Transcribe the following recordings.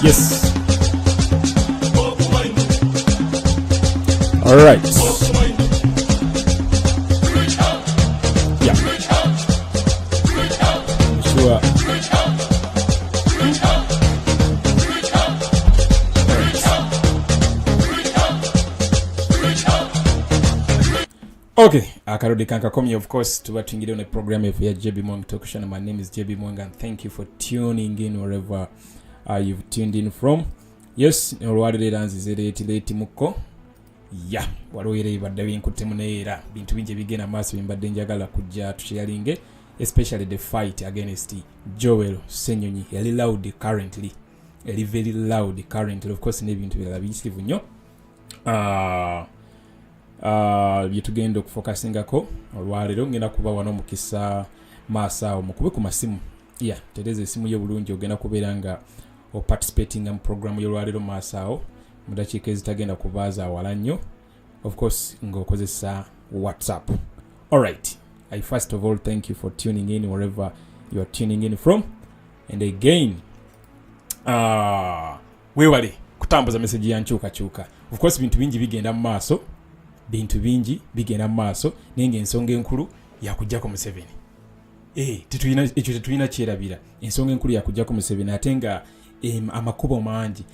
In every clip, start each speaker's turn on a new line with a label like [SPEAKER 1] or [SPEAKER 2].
[SPEAKER 1] Yes. All right. Yeah. Sure. Okay, akarudi kankakomye, of course tubatwingire on a program of JBMuwonge Talk Show. My name is JBMuwonge and thank you for tuning in wherever you've tuned in from. Yes, olwalire danzi late muko. Yeah, waloire ibadde binkutemu neera bintu bingi bigenda maaso bimbadde njagala kujja tusharinge, especially the fight against Joel Ssenyonyi. Yali loud currently. Yali very loud currently. Of course nebintu birala biyitirivu nnyo. Byetugenda okufocusingako olwaliro ngenda kuba wano mukisa maaso mukube ku masimu. Yeah, tereza esimu yo bulungi ogenda kubeera nga o participating in program y'olwaliro maaso mu dakiika ezitagenda kubaaza awala nnyo, of course ng'okozesa WhatsApp. Alright, I first of all thank you for tuning in wherever you are tuning in from, and again weewale kutambuza message ya nkyukakyuka. Of course bintu bingi bigenda mu maaso, nenge ensonga enkulu yakujjako Museveni. Tetulina kyerabira. Ensonga enkulu yakujjako Museveni ate nga amakubo mangi.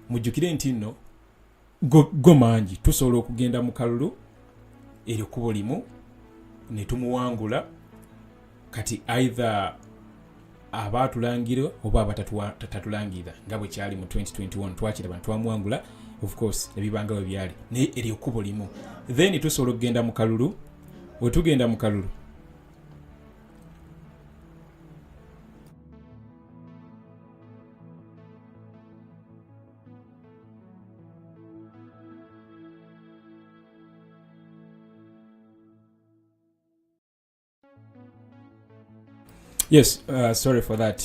[SPEAKER 1] Mujjukire nti nno go mangi tusobola okugenda mu kalulu eryo kubo limu ne tumuwangula, kati either abaatulangira oba abatatulangira nga bwe kyali mu 2021 twakiraba ntwamuwangula, of course nebibanga we byali ne eryo kubo limu. Then tusobola okugenda mu kalulu, we tugenda mu kalulu yes, sorry for that.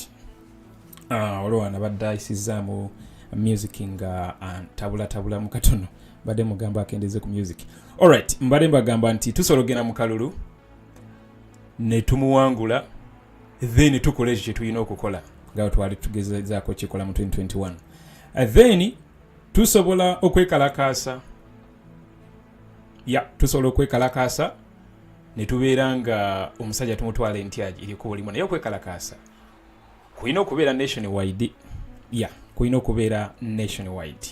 [SPEAKER 1] Olwo anabadde isizaamu music nga tabula mu katono badde mugamba akendeze ku music. Alright, mbadde mbagamba nti tusobola okugenda mu kalulu ne tumuwangula, then tukola ekyo kye tulina okukola nga twali tugezezaako kikola mu 2021. Then tusobola okwekalakaasa. Tusobola okwekalakaasa ne tubeera nga omusajja tumutwala entyaji eri ku bulimu naye okwekalakaasa kulina okubeera nationwide. Kulina okubeera nationwide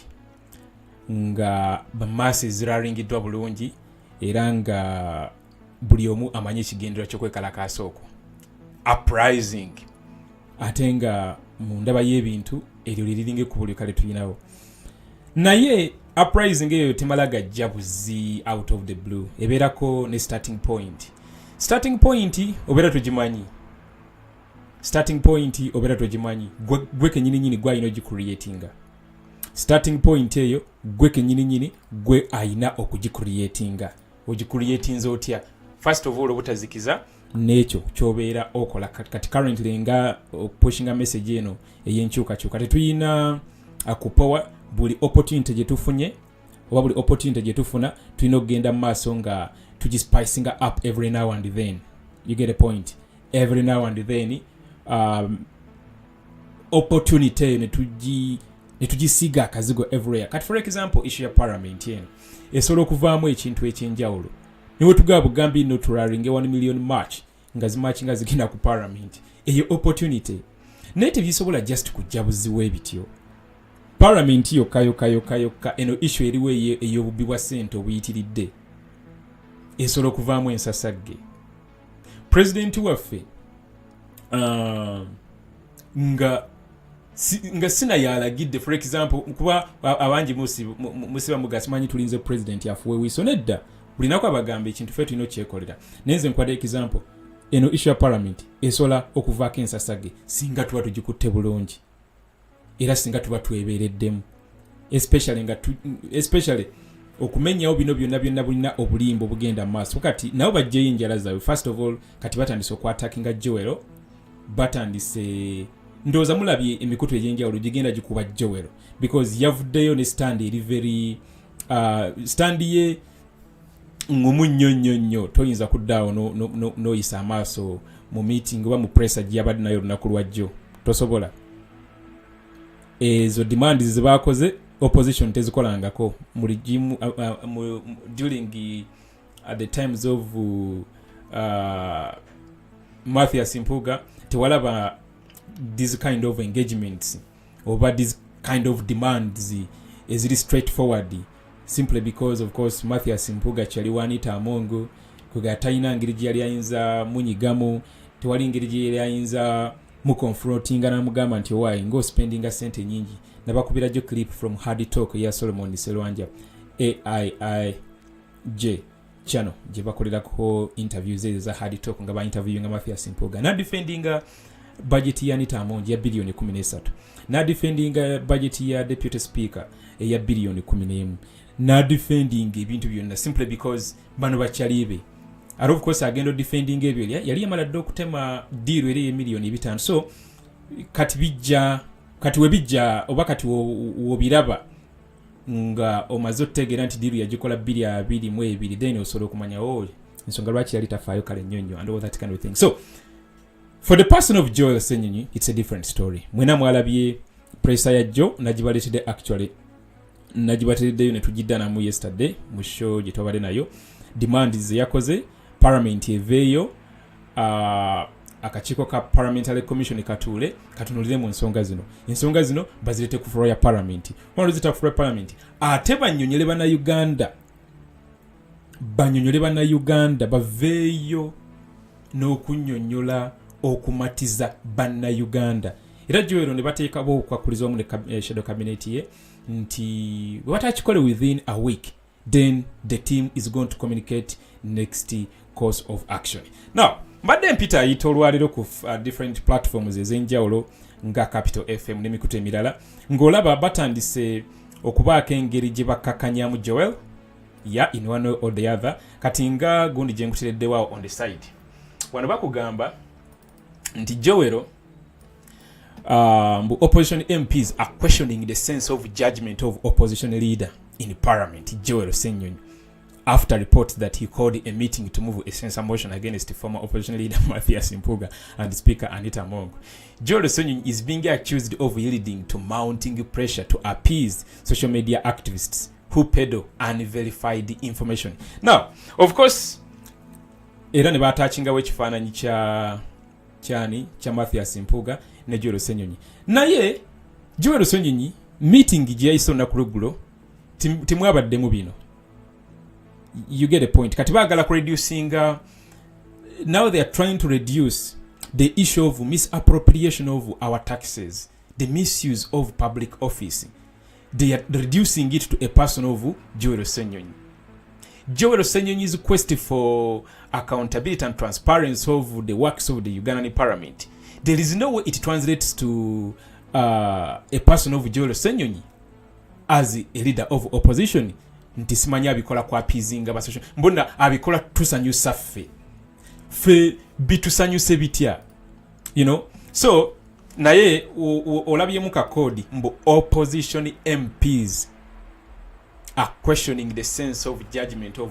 [SPEAKER 1] nga masses raringiddwa bulungi era nga buli omu amanyi ekigendera ky'okwekalakaasa okwo, uprising ate nga mu ndaba y'ebintu eryo liriringa ku buli kale tulinawo. Naye uprising eyo temala gajja buzi out of the blue, ebeerako ne starting point obeera togimanyi. Gwe kenyini gwayina ogicreatinga. Starting point eyo gwe kenyini gwe ayina okugicreatinga. Ogicreatinze otya? First of all obutazikiza n'ekyo kyobeera okola. Kati currently nga pushinga message eno ey'enkyukakyuka tetuyina akupowa. Buli opportunity gye tufunye oba buli opportunity gye tufuna tulina okugenda mu maaso nga tugispicinga up every now and then. You get a point? Every now and then opportunity ne tugisiga akazigo everywhere. Kati for example issue ya parliament eno esobola okuvaamu ekintu ekyenjawulo niwe tugaba bugambi no tularinge 1 million march nga zimarch nga zigenda ku parliament. Eyo opportunity naye tebisobola just kujabuziwa ebityo. Parliament yokka eno issue eriwo ey'obubbi bwa ssente obuyitiridde esobola okuvaamu ensasagge. President waffe nga sina yalagidde, for example kuba abangi musiba mugasimanyi tulinze president yafuwe wiso nedda bulinako abagamba ekintu ffe tulina okyekolera. Nenze nkwada example eno issue ya parliament esobola okuvaako ensasagge singa tuba tugikutte bulungi era singa tuba twebeereddemu, especially okumenyawo bino byonna bulina obulimbo bugenda mu maaso. Kati nabo bajjeyo enjala zaabwe. First of all kati batandise okwatakinga Joel, batandise ndowooza mulabye emikutu egy'enjawulo gigenda gikuba Joel because yavuddeyo ne stand eri very stand ye ngumu nnyo toyinza kuddaawo noyisa amaaso mu meeting oba mu press gy'abadde nayo olunaku lwajjo, tosobola. ezo demands zebakoze opposition tezikolangako mu regime during at the times of Mathias Mpuuga tewalaba this kind of engagements over this kind of demands is really straightforward simply because of course Mathias Mpuuga kyali wanita amongo kugatayina ngiri gyali ayinza munyigamu tewali ngiri gyali ayinza mu confronting na mugamba nti why ngo spending a sente nyingi nabakubira jo clip from Hard Talk ya Solomon Selwanja AIIJ channel je bakolera ko interviews za Hard Talk nga ba interviewing Mathias Mpuuga na defending budget ya Anita Amongi ya bilioni 13 na defending budget ya deputy speaker ya bilioni 11 na defending ebintu byonna simply because bano bakyalibe and of course agendo defending ebyo yali yamala dokutema deal eri milioni 5 so kati webijja oba kati wobiraba nga omaze otegeera nti deal yagikola 222 then osobola okumanya ensonga lwaki yali tafaayo kale nnyonnyo and all that kind of thing. So for the person of Joel Ssenyonyi, it's a different story. Mwena mwalabye pressure ya Joe nagibaletedde actually nagibaleteddeyo ne tugidda mu yesterday mu show gye twabadde nayo demands ze yakoze parliament eveeyo akakiiko ka parliamentary commission katunulire mu ensonga zino bazirete ku floor ya parliament oluzita ku floor ya parliament ate banyonyole bannayuganda baveeyo n'okunnyonnyola okumatiza bannayuganda era Joel ne bateekabo okwakuliza omu ne shadow cabinet ye nti batakikole within a week then the team is going to communicate next course of action. Now mbadde mpita ayita olwaliro ku different platforms ez'enjawulo nga Capital FM n'emikutu emirala ng'olaba batandise okubaako engeri gye bakkakanyamu Joel in one or the other kati nga gundi gye ngutereddewo on the side wano bakugamba nti Joel opposition MPs are questioning the sense of judgment of opposition leader in parliament Joel Ssenyonyi after reports that he called a meeting to move a censure motion against former opposition leader Mathias Mpuuga and Speaker Anita Amongo. Joel Ssenyonyi is being accused of yielding to mounting pressure to appease social media activists who peddle unverified information. Now, of course, era ne batachingawo ekifaananyi kya Mathias Mpuuga ne Joel Ssenyonyi. Naye Joel Ssenyonyi meeting gye yayise olunaku lweggulo timwabaddemu bino. You get a point. Kati baagala ku reducing now they are trying to reduce the issue of misappropriation of our taxes, the misuse of public office. They are reducing it to a person of Joel Ssenyonyi. Joel Ssenyonyi's quest for accountability and transparency of the works of the Ugandan parliament. There is no way it translates to a person of Joel Ssenyonyi as a leader of opposition. Nti simanya abikola kwa appeasinga basosho mbona abikola tusanyusa fe bitusanyuse bitya, you know. So naye olabye muka code mbo opposition MPs are questioning the sense of judgment of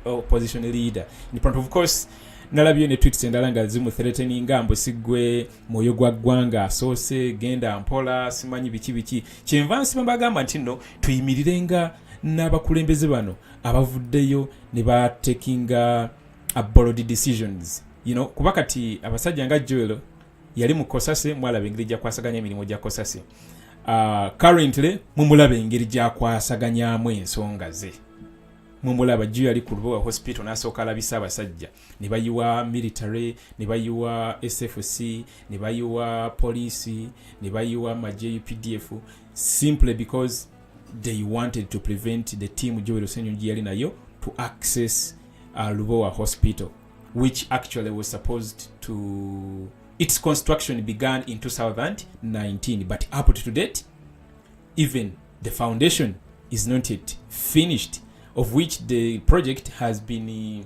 [SPEAKER 1] opposition leader. In front of course nalabye ne tweets endala nga zimu threatening ngambo sigwe moyo gwa gwanga asose genda mpola simanyi biki kyenvansi mbagamba nti no tuyimirirenga n'abakulembeze bano abavuddeyo ne batekinga bold decisions, you know, kuba kati abasajja nga Joel yali mu Kosase mwalaba engeri gyakwasaganya emirimu gya Kosase. Currently mumulaba engeri gyakwasaganyaamu ensonga ze. Mumulaba Joel yali ku Lubowa hospital n'asooka alabisa abasajja ne bayiwa military ne bayiwa SFC ne bayiwa police ne bayiwa UPDF simply because they wanted to prevent the team Joel Ssenyonyi yali nayo to access Lubowa hospital, which actually was supposed to, its construction began in 2019, but up to date even the foundation is not yet finished, of which the project has been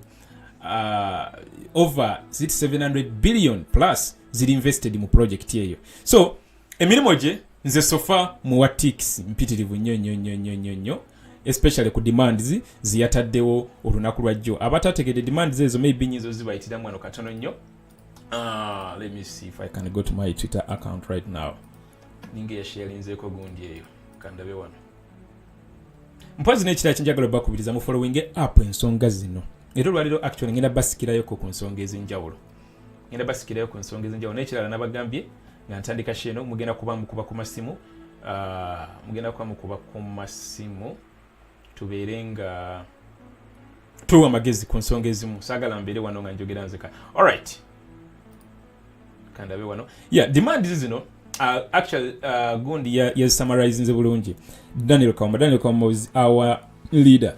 [SPEAKER 1] over 700 billion plus zili invested mu project yeyo. So emirimu gye nze sofa muwatix mpitirivu nnyo especially ku demands ziyataddewo olunaku lwajjo abatategedde demands ezo maybe nyinzo zibayitira mwano katono nnyo. Let me see if I can go to my Twitter account right now. ninga yasharinzeko gundi eyo kandabe wano mpozi n'ekirala kinjagala bakubiriza mu following up ensonga zino era olwaliro actually ngenda basikirayo ku nsonga ez'enjawulo n'ekirala nabagambye nga ntandika sheno mugenda kuba mukuba ku masimu tubeere nga tuwa amagezi ku nsonga ezimu saagala mbeere wano nga njogera nzeka alright kandabe wano demand zino actually gundi summarizing bulungi Daniel Kawuma was our leader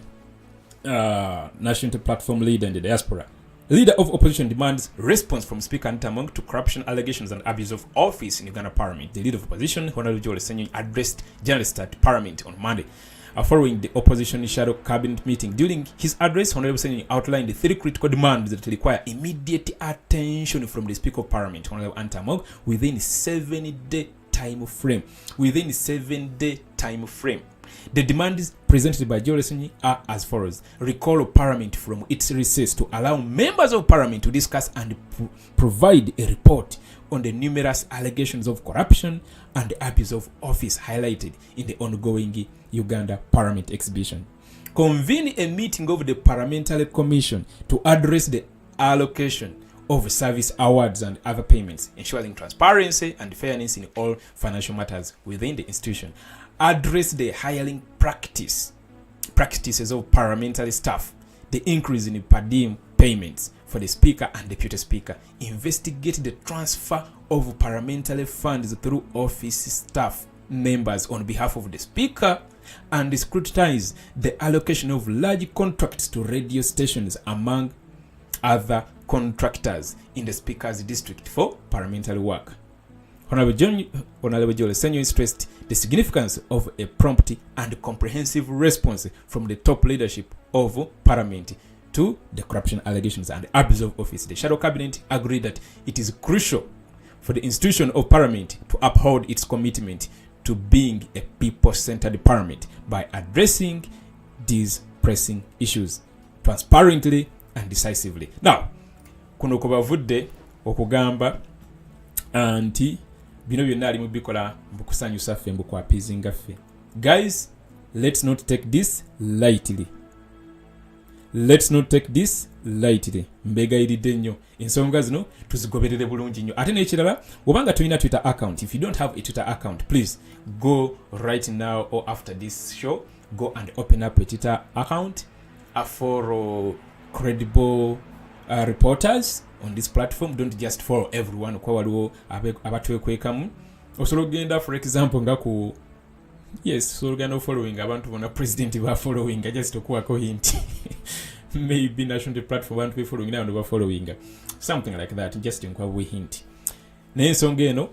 [SPEAKER 1] national platform leader in the diaspora. Leader of opposition demands response from Speaker Ntamong to corruption allegations and abuse of office in Uganda Parliament. The leader of opposition, Honorable Ssenyonyi, addressed journalists at Parliament on Monday. Following the opposition shadow cabinet meeting, during his address, Honorable Ssenyonyi outlined the 3 critical demands that require immediate attention from the Speaker of Parliament, Honorable Ntamong, within a 7-day time frame. The demands presented by Ssenyonyi are as follows: recall of Parliament from its recess to allow members of Parliament to discuss and provide a report on the numerous allegations of corruption and abuse of office highlighted in the ongoing Uganda Parliament exhibition. Convene a meeting of the Parliamentary Commission to address the allocation of service awards and other payments, ensuring transparency and fairness in all financial matters within the institution. Address the hiring practices of parliamentary staff, the increase in per diem payments for the Speaker and Deputy Speaker. Investigate the transfer of parliamentary funds through office staff members on behalf of the Speaker, and scrutinize the allocation of large contracts to radio stations among other contractors in the Speaker's district for parliamentary work. Honorable Ssenyonyi stressed the significance of a prompt and comprehensive response from the top leadership of Parliament to the corruption allegations and abuse of office. The shadow cabinet agreed that it is crucial for the institution of Parliament to uphold its commitment to being a people-centered Parliament by addressing these pressing issues transparently and decisively. Now, kuno kubavudde okugamba anti bino byonna ali mubikola mbukusanyusa ffe mbukwapizinga ffe. Guys, let's not take this lightly. Mbegayiridde nnyo ensonga zino tuzigoberere bulungi nnyo. Ate n'ekirala, obanga tulina Twitter account, if you don't have a Twitter account, please go right now or after this show, go and open up a Twitter account for credible reporters on this platform. Don't just follow everyone kwa waliwo abatwekwekamu. Osobola okugenda for example nga ku no following abantu bona president ba following just okuwako hint maybe national platform abantu be following now no following something like that, just nkwawe hint. N'ensonga eno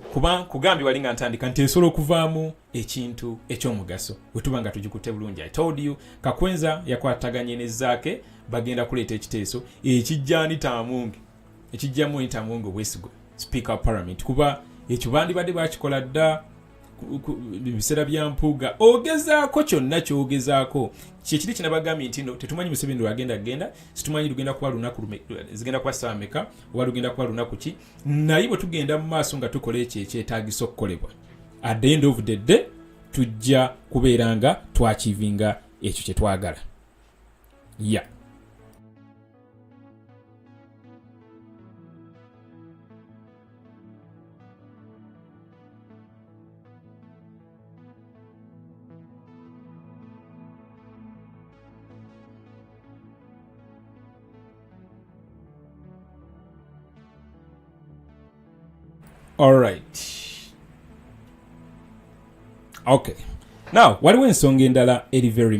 [SPEAKER 1] kugambi walinga ntandika nti esobola okuvaamu ekintu ekyomugaso wetubanga tugikute bulungi. I told you Kakwenza yakwataganye nezaake bagenda kuleeta ekiteeso ekijjani Tamungi, ekijjamu Ntamungi Obwesigwa, Speaker of Parliament, kuba ekyo bandibadde bakikola dda biseera bya mpuuga. Ogezaako kyonna kyogezaako kyekiri kinabagambye nti no tetumanyi Museveni lwagenda situmanyi lugenda kuba lunaku zigenda kuba ssaawa meka oba lugenda kuba lunaku ki, naye bwe tugenda mu maaso nga tukola ekyo ekyetaagisa okukolebwa, at the end of the day tujja kubeera nga twachivinga ekyo kye twagala. All right. Okay. Now, waliwo ensonga endala eri very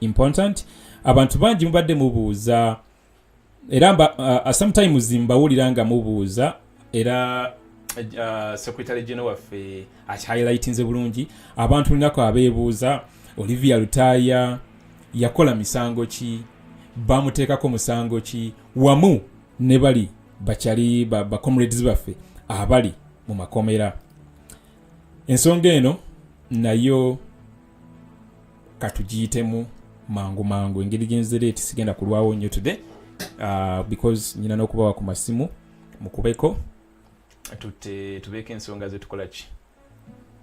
[SPEAKER 1] important. Abantu bangi mubadde mubuuza era sometimes mbawulira nga mubuuza era Secretary General waffe highlightinze bulungi. Abantu linako abeebuuza Olivia Lutaya yakola misango ki, bamuteekako musango ki, wamu ne bali bachali ba comrades baffe abali mu makomera. Ensonga eno nayo katugiyitemu mangu engeri genzere tisigenda kulwawo nnyo today because nyina n'okubawa ku masimu mukubeko tubeeke ensonga zetukola ki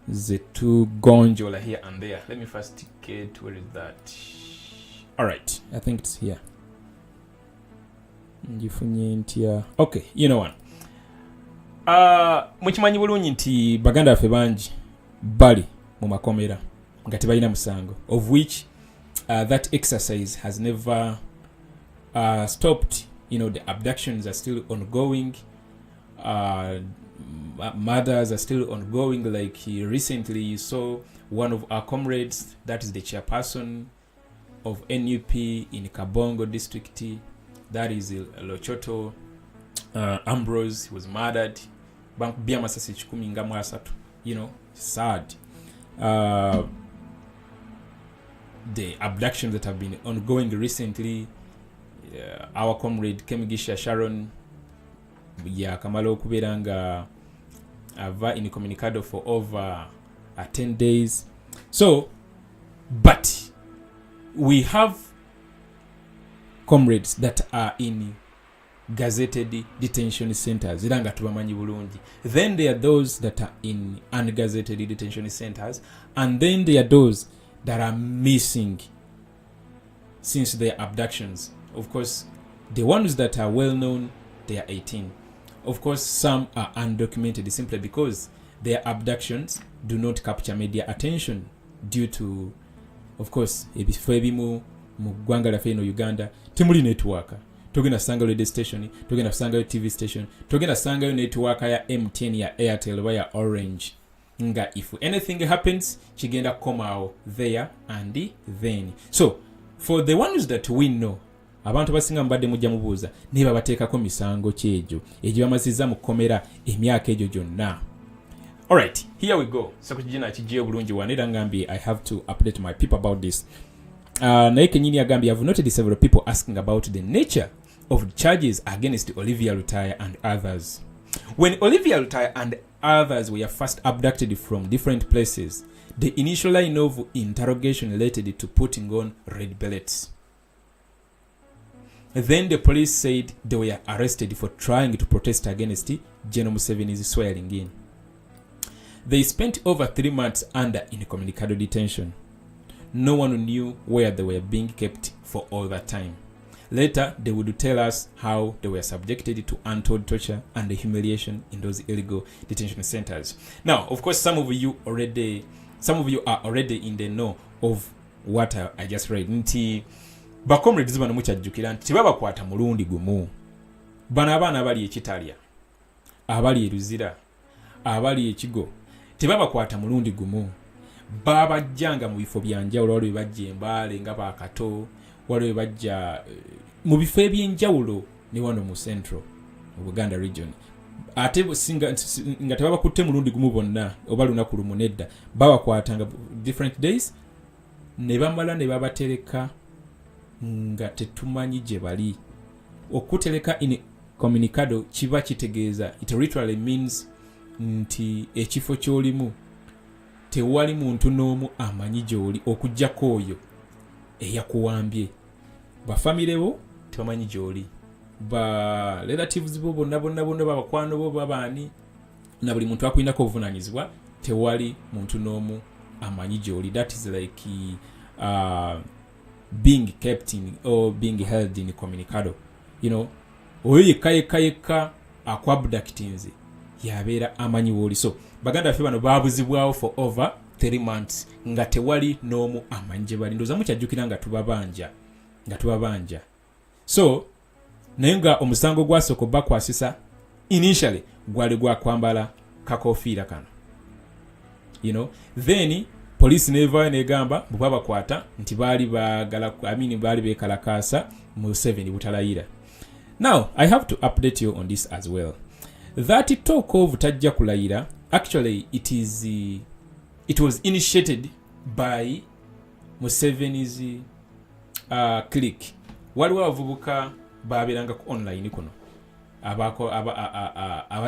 [SPEAKER 1] zetugonjola here and there. Let me first get, where is that? All right, I think it's here. Njifunye ntya. Okay, you know what? Mukimanyi bulungi nti baganda baffe bangi bali mu makomera nga tebalina musango, of which that exercise has never stopped. You know, the abductions are still ongoing. Murders are still ongoing. Like recently you saw one of our comrades, that is the chairperson of NUP in Kabongo district, that is Lochoto, Ambrose, he was murdered. You know, sad. The abductions that have been ongoing recently, our comrade Kemigisha Sharon yakamala okubeera nga ava incommunicado for over 10 days. So, but we have comrades that are in gazetted detention centers. Then there are those that are in ungazetted detention centers, and then there are those that are missing since their abductions. Of course, the ones that are well known, they are 18. Of course, some are undocumented simply because their abductions do not capture media attention due to, of course, ebifo ebimu mu ggwanga lyaffe eno Uganda temuli network. Togenda kusanga radio station, togenda kusanga TV station, togenda kusanga network ya MTN, ya Airtel, oba ya Orange. Nga if anything happens, kigenda komao there and then. So, for the ones that we know, abantu basinga mbadde mujja mubuuza ne babateekako misango kyejo egyo bamaziza mu komera emyaka egyo gyonna. Alright, here we go. So kujina kijiyo bulungi wanera ngambye I have to update my people about this. Naye kenyini agambye I've noted several people asking about the nature of the charges against Olivia Lutaya and others. When Olivia Lutaya and others were first abducted from different places, the initial line of interrogation related to putting on red billets. Then the police said they were arrested for trying to protest against General Museveni's swearing in. They spent over 3 months under incommunicado detention. No one knew where they were being kept for all that time. Later, they would tell us how they were subjected to untold torture and humiliation in those illegal detention centers. Now, of course, some of you are already in the know of what I just read. Nti bakomrades bano mukyajjukira nti tebabakwata mulundi gumu. Bano abaana abali ekitalya, abali eruzira, abali ekigo, tebabakwata mulundi gumu. Babajjanga mu bifo byanjawulo, waliwo bajja Embaale nga Bakato, waliwo bajja mu bifo ebyenjawulo ne wano mu Central mu Buganda region. Ate singa nga tebabakutte mulundi gumu bonna oba lunaku lumu nedda, babakwatanga different days ne bamala ne babatereka nga tetumanyi gye bali. Okutereka in communicado kiba kitegeeza, it literally means nti ekifo kyolimu tewali muntu n'omu amanyi gy'oli okuggyako oyo eyakuwambye. Bafamire bo tebamanyi gy'oli, ba relatives bo bonna babakwano bo babaani, na buli muntu akwinako obuvunaanyizibwa tewali muntu n'omu amanyi gy'oli. That is like being kept in or being held in communicado. You know, oyo yekka akwabductinze yabeera amanyi w'oli. So baganda baffe bano baabuzibwawo for over 3 months nga tewali n'omu amanyi gye bali. Ndowooza mukyajjukira nga tubabanja. So naye nga omusango gwasooka bakwasisa initially gwali gwa kwambala kakofiira kano, you know. Then police nevayo negamba bwe babakwata nti baali beekalakaasa mu 7 butalayira. Now I have to update you on this as well. That talk of tajja kulayira, actually it was initiated by Museveni's clique. Waliwo abavubuka babeeranga ku online kuno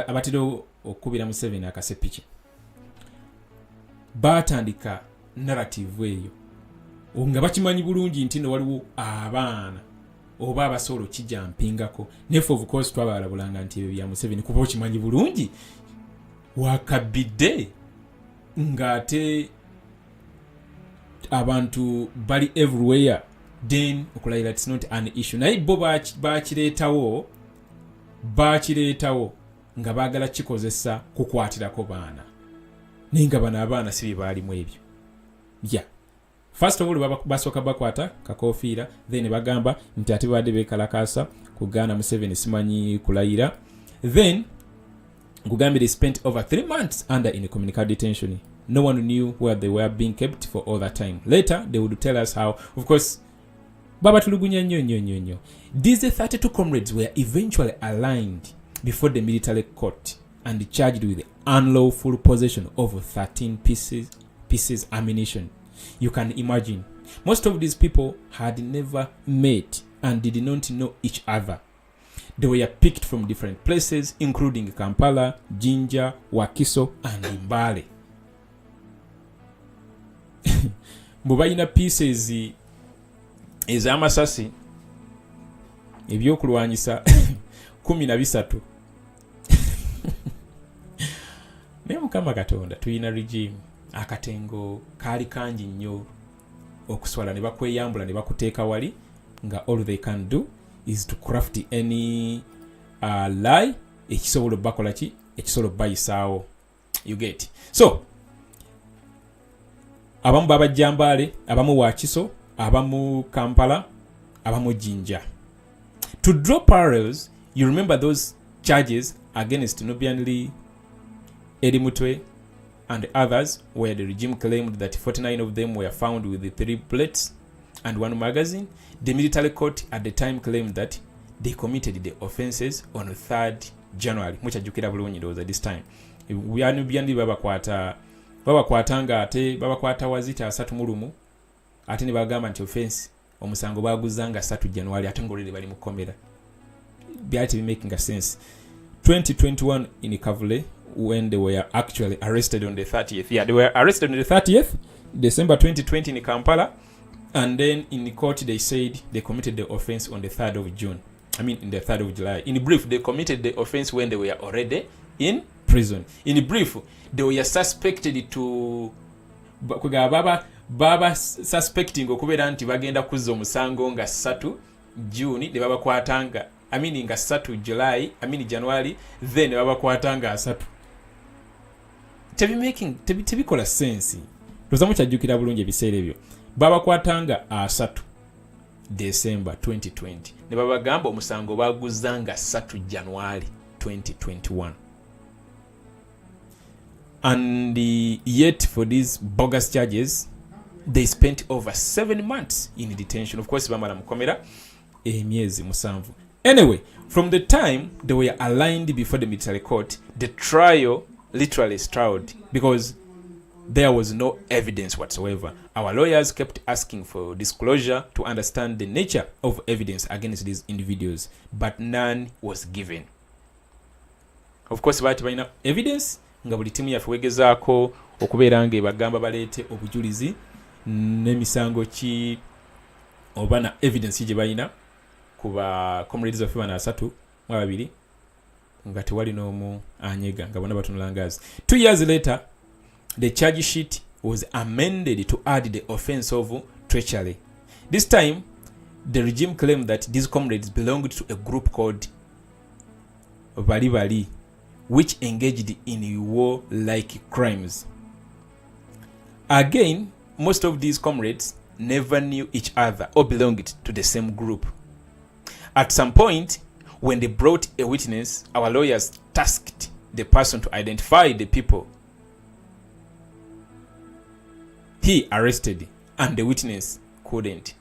[SPEAKER 1] abatera okubira Museveni akasepiki, batandika narrative eyo nga bakimanyi bulungi nti no waliwo abaana oba abasolo kijja mpingako. Nefe of course twabalabulanga nti ebyo bya Museveni kuba okimanyi bulungi wakabidde ng'ate abantu bali everywhere, then okulayira it's not an issue. Naye bo bakireetawo nga baagala kikozesa kukwatirako baana, naye nga bano abaana si bye baalimu ebyo. Yeah. First of all basooka bakwata kakofiira, then bagamba nti ate badde beekalakaasa kugaana Museveni simanyi kulayira. Then Ngugambi, they spent over 3 months under incommunicado detention. No one knew where they were being kept for all that time. Later, they would tell us how, of course, Baba Tulugunya nyo. These 32 comrades were eventually aligned before the military court and charged with unlawful possession of 13 pieces ammunition. You can imagine, most of these people had never met and did not know each other. They were picked from different places, including Kampala, Jinja, Wakiso, and Mbale. Mubayina pieces ez'amasasi ebyokulwanyisa 13. Naye Mukama Katonda tuyina regime akatengo kaali kangi nnyo okuswala ne bakweyambula ne bakuteeka wali nga all they can do is to craft any lie ekisobola bakola ki ekisobola bayisaawo. You get. So abamu baba Jambale, abamu Wakiso, abamu Kampala, abamu Jinja. To draw parallels, you remember those charges against Nubian Lee, Eddie Mutwe, and others, where the regime claimed that 49 of them were found with the 3 bullets and 1 magazine. The military court at the time claimed that they committed the offenses on 3rd January, which ajukira bulungi those at this time. We are Nubian Lee babakwatanga ate babakwata wazita 3 ate ne bagamba nti offense omusango baguzanga 3 January ate ngolere bali mukomera. Byati be making a sense. 2021 in Kavule, when they were actually arrested on the 30th. Yeah, they were arrested on the 30th December 2020 in Kampala, and then in the court they said they committed the offense on the 3rd of June. I mean in the 3rd of July. In brief, they committed the offense when they were already in prison. In brief, they were suspected to baba suspecting okubeera nti bagenda kuzza omusango nga 3 June ne babakwatanga, I mean nga 3 July, I mean January, then babakwatanga 3. Tebikola sense. Tuzamu kyajjukira bulungi ebiseera ebyo. Babakwatanga 3 December 2020 ne babagamba omusango baguzanga 3 January 2021. And yet for these bogus charges, they spent over 7 months in detention. Of course, bamala mukomera emyezi 7. Anyway, from the time they were aligned before the military court, the trial literally stalled because there was no evidence whatsoever. Our lawyers kept asking for disclosure to understand the nature of evidence against these individuals, but none was given. Of course, baati balina evidence nga buli timu yaffe wegezaako okubeera nga ebagamba baleete obujulizi n'emisango ki oba na evidence gye balina ku ba comrades baffe bana 32 nga tewali n'omu anyega nga bonna batunula ngaazi. 2 years later, the charge sheet was amended to add the offense of treachery. This time, the regime claimed that these comrades belonged to a group called Bali, which engaged in war-like crimes. Again, most of these comrades never knew each other or belonged to the same group. At some point, when they brought a witness, our lawyers tasked the person to identify the people he arrested, and the witness couldn't.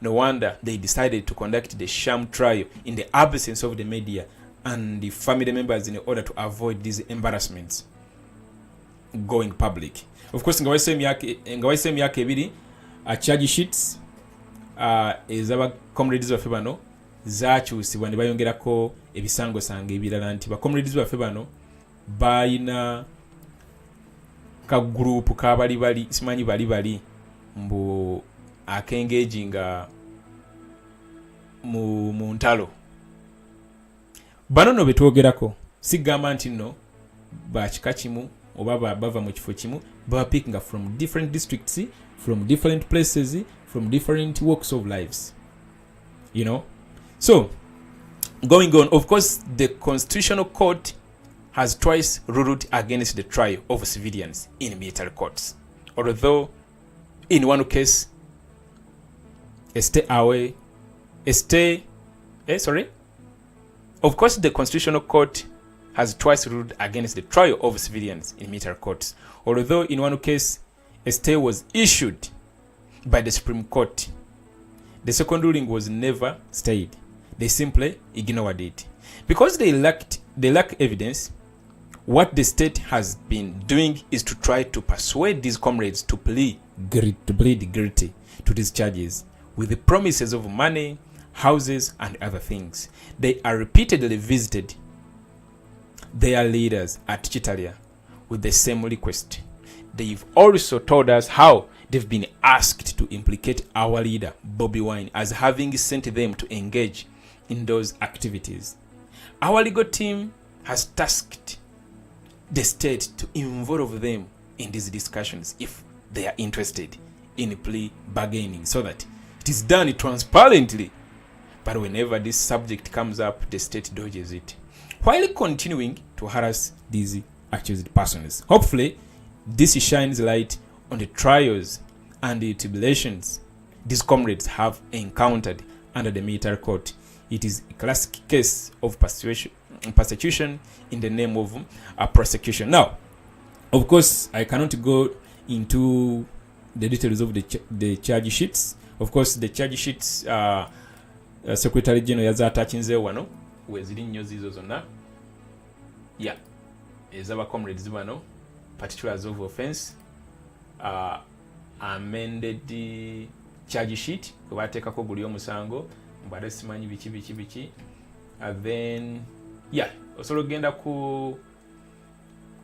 [SPEAKER 1] No wonder they decided to conduct the sham trial in the absence of the media and the family members in order to avoid these embarrassments going public. Of course, nga waise emyaka 2, charge sheets ezaba comrades baffe bano zakyusibwa ne bayongerako ebisango sanga ebirala nti ba comrades baffe bano bayina ka group ka bali simanyi bali mbu akengaginga mu ntalo. Bano no betwogerako sigamba nti no ba kika kimu oba bava mu kifo kimu baba picking from different districts, from different places, from different walks of lives, you know. So going on, of course the Constitutional Court has twice ruled against the trial of civilians in military courts, although in one case of course the Constitutional Court has twice ruled against the trial of civilians in military courts, although in one case a stay was issued by the Supreme Court. The second ruling was never stayed. They simply ignored it because they lack evidence. What the state has been doing is to try to persuade these comrades to plead guilty to these charges with the promises of money, houses, and other things. They are repeatedly visited their leaders at Chitalia with the same request. They've also told us how they've been asked to implicate our leader, Bobiwine, as having sent them to engage in those activities. Our legal team has tasked the state to involve them in these discussions if they are interested in plea bargaining, so that it is done transparently. But whenever this subject comes up, the state dodges it, while continuing to harass these accused persons. Hopefully, this shines light on the trials and the tribulations these comrades have encountered under the military court. It is a classic case of persecution in the name of prosecution. Now, of course, I cannot go into the details of the charge sheets. Of course, the charge sheets Secretary General yazatachinze wano weziri nnyo zizo zonna. Yeah, ezaba comrades bano, particulars of offense, amended the charge sheet batekako guli omusango mbadde simanyi biki then yeah, osolo genda ku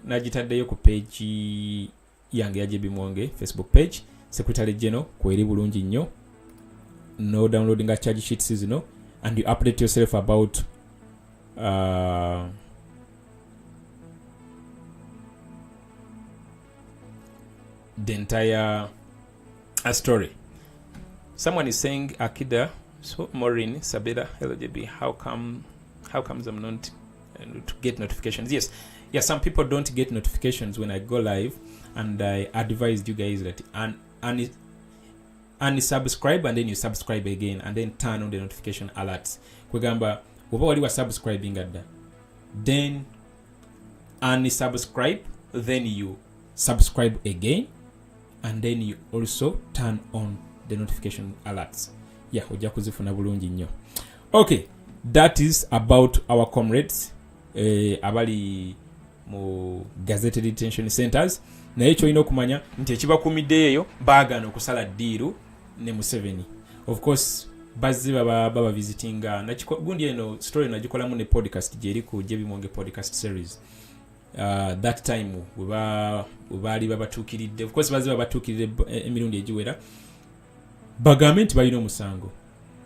[SPEAKER 1] nagitaddeyo ku page yange ya JBMuwonge Facebook page, Secretary General kweri bulungi nnyo. No downloading a charge sheets zino, and you update yourself about the entire story. Someone is saying, Akida, so Maureen, Sabeda, LJB, how comes I'm not to get notifications? Yes, some people don't get notifications when I go live, and I advised you guys that unsubscribe and then you subscribe again and then turn on the notification alerts. Kwegamba oba wali wa subscribing adda, then unsubscribe, then you subscribe again, and then you also turn on the notification alerts. Yeah, ojja kuzifuna bulungi nnyo. Okay, that is about our comrades abali mu gazetted detention centers. Naye ekyo olina okumanya nti ekibakuumiddeyo baagaana okusala ddiiru ne Museveni. Of course bazzi baba visitinga gundi eno story nagikolamu ne podcast gyeri ku JBMuwonge podcast series. That time webaali babatuukiridde, of course bazzi babatuukiridde emirundi egiwera, bagambe nti balina omusango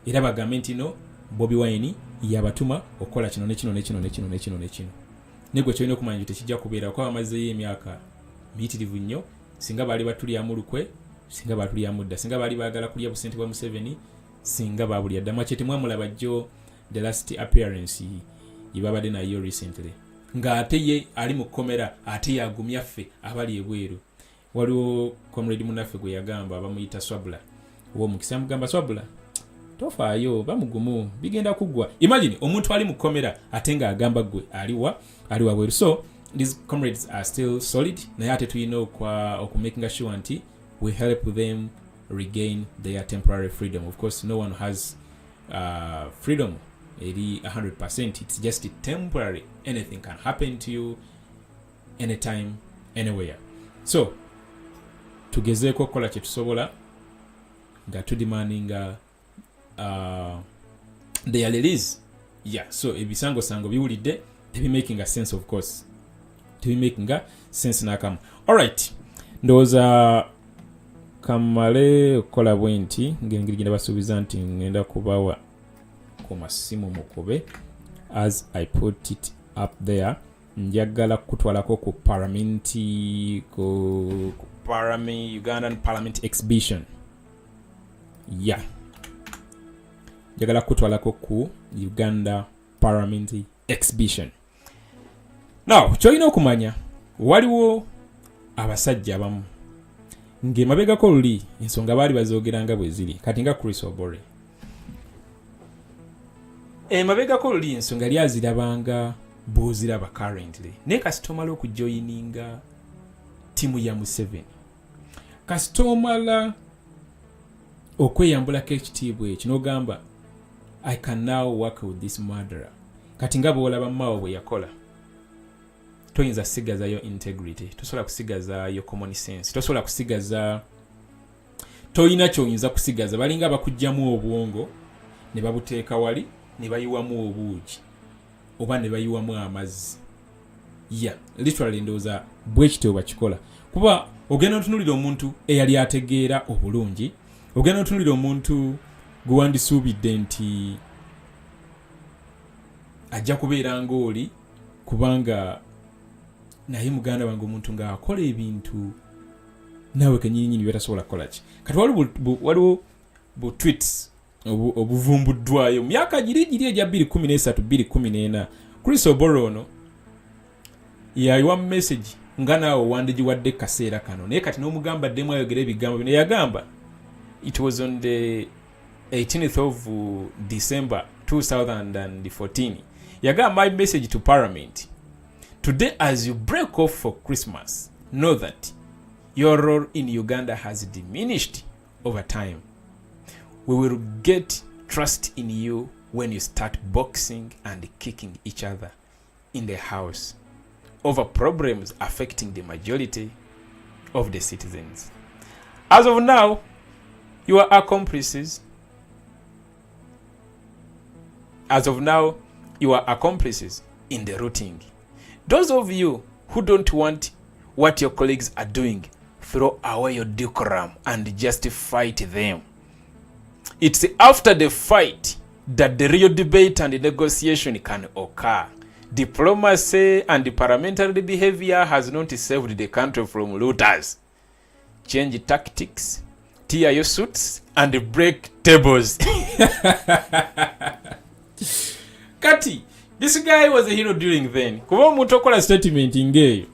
[SPEAKER 1] era bagambe nti no Bobiwine yabatuma okukola kino nekino negwe kyolina okumanya nti tekijja kubeera kuba bamazeeyo emyaka miyitirivu nnyo. Singa baali batulyamu lukwe, singa batulyamu dda, singa baali baagala kulya busente bwa Museveni, singa babulya dda. Machete mwamulaba jjo the last appearance yibabadde nayo recently nga ate ye ali mu komera, ate yagumya ffe abali ebweru. Waliwo comrade munaffe gwe yagamba bamuyita Swabula, owo mukisa mugamba Swabula tofaayo bamugumu bigenda kugwa. Imagine omuntu ali mu komera ate nga agamba gwe aliwa bweru. So these comrades are still solid, naye ate tulina okumaking sure nti we help them regain their temporary freedom. Of course, no one has freedom 100%. It's just temporary. Anything can happen to you anytime, anywhere. So tugezeeko okukola kye tusobola nga tudemandinga their release. Yeah, so ebisango biwulidde tebi making a sense, of course. Tebi making a sense nakamu. Alright, ndowooza kamale okukola bwenti ngeri genda basuubiza nti ngenda kubawa ku masimu mukube as I put it up there. njagala kutwalako ku Ugandan Parliament Exhibition. Yeah. Njagala kutwalako ku Uganda Parliament Exhibition. Now, kyolina okumanya waliwo abasajja abamu ng'emabegako luli ensonga baali bazoogeranga bwe ziri kati nga Chris Obore. Emabegako luli ensonga lyazirabanga bw'oziraba currently. Naye kasita omala okujoyininga ttiimu ya Museveni, kasita omala okweyambulako ekitiibwa ekyo n'ogamba I can now work with this murderer, kati nga bw'olaba Mao bwe yakola, toyinza kusigazayo integrity, tosobola kusigazayo common sense, tosobola kusigaza, toyina ky'oyinza kusigaza. Balinga bakugjamu obwongo ne babuteeka wali ne bayiwamu obuugi oba ne bayiwamu amazzi. Literally ndowooza bwe kityo bakikola. Kuba ogenda otunulira omuntu eyali ategeera obulungi, ogenda otunulira omuntu gwe wandisuubidde nti ajja kubeera ng'oli kubanga naye muganda wange omuntu ng'akola ebintu naawe kenyininyini byatasobola kukola ki. Kati waliwo bu tweets obuvumbuddwayo myaka giri egya 2013 2014. Chris Oboro ono yayiwa message nga naawe wandigiwadde kaseera kano, naye kati n'omugamba ddemu ayogera ebigambo bino. Yagamba it was on the 18th of December 2014. Yagamba, my message to Parliament: today, as you break off for Christmas, know that your role in Uganda has diminished over time. We will get trust in you when you start boxing and kicking each other in the house over problems affecting the majority of the citizens. As of now, you are accomplices. As of now, you are accomplices in the rooting. Those of you who don't want what your colleagues are doing, throw away your decorum and just fight them. It's after the fight that the real debate and negotiation can occur. Diplomacy and parliamentary behavior has not saved the country from looters. Change tactics, tear your suits, and break tables. Kati, this guy was a hero during then. Kuba omuntu okola statement ngeyo.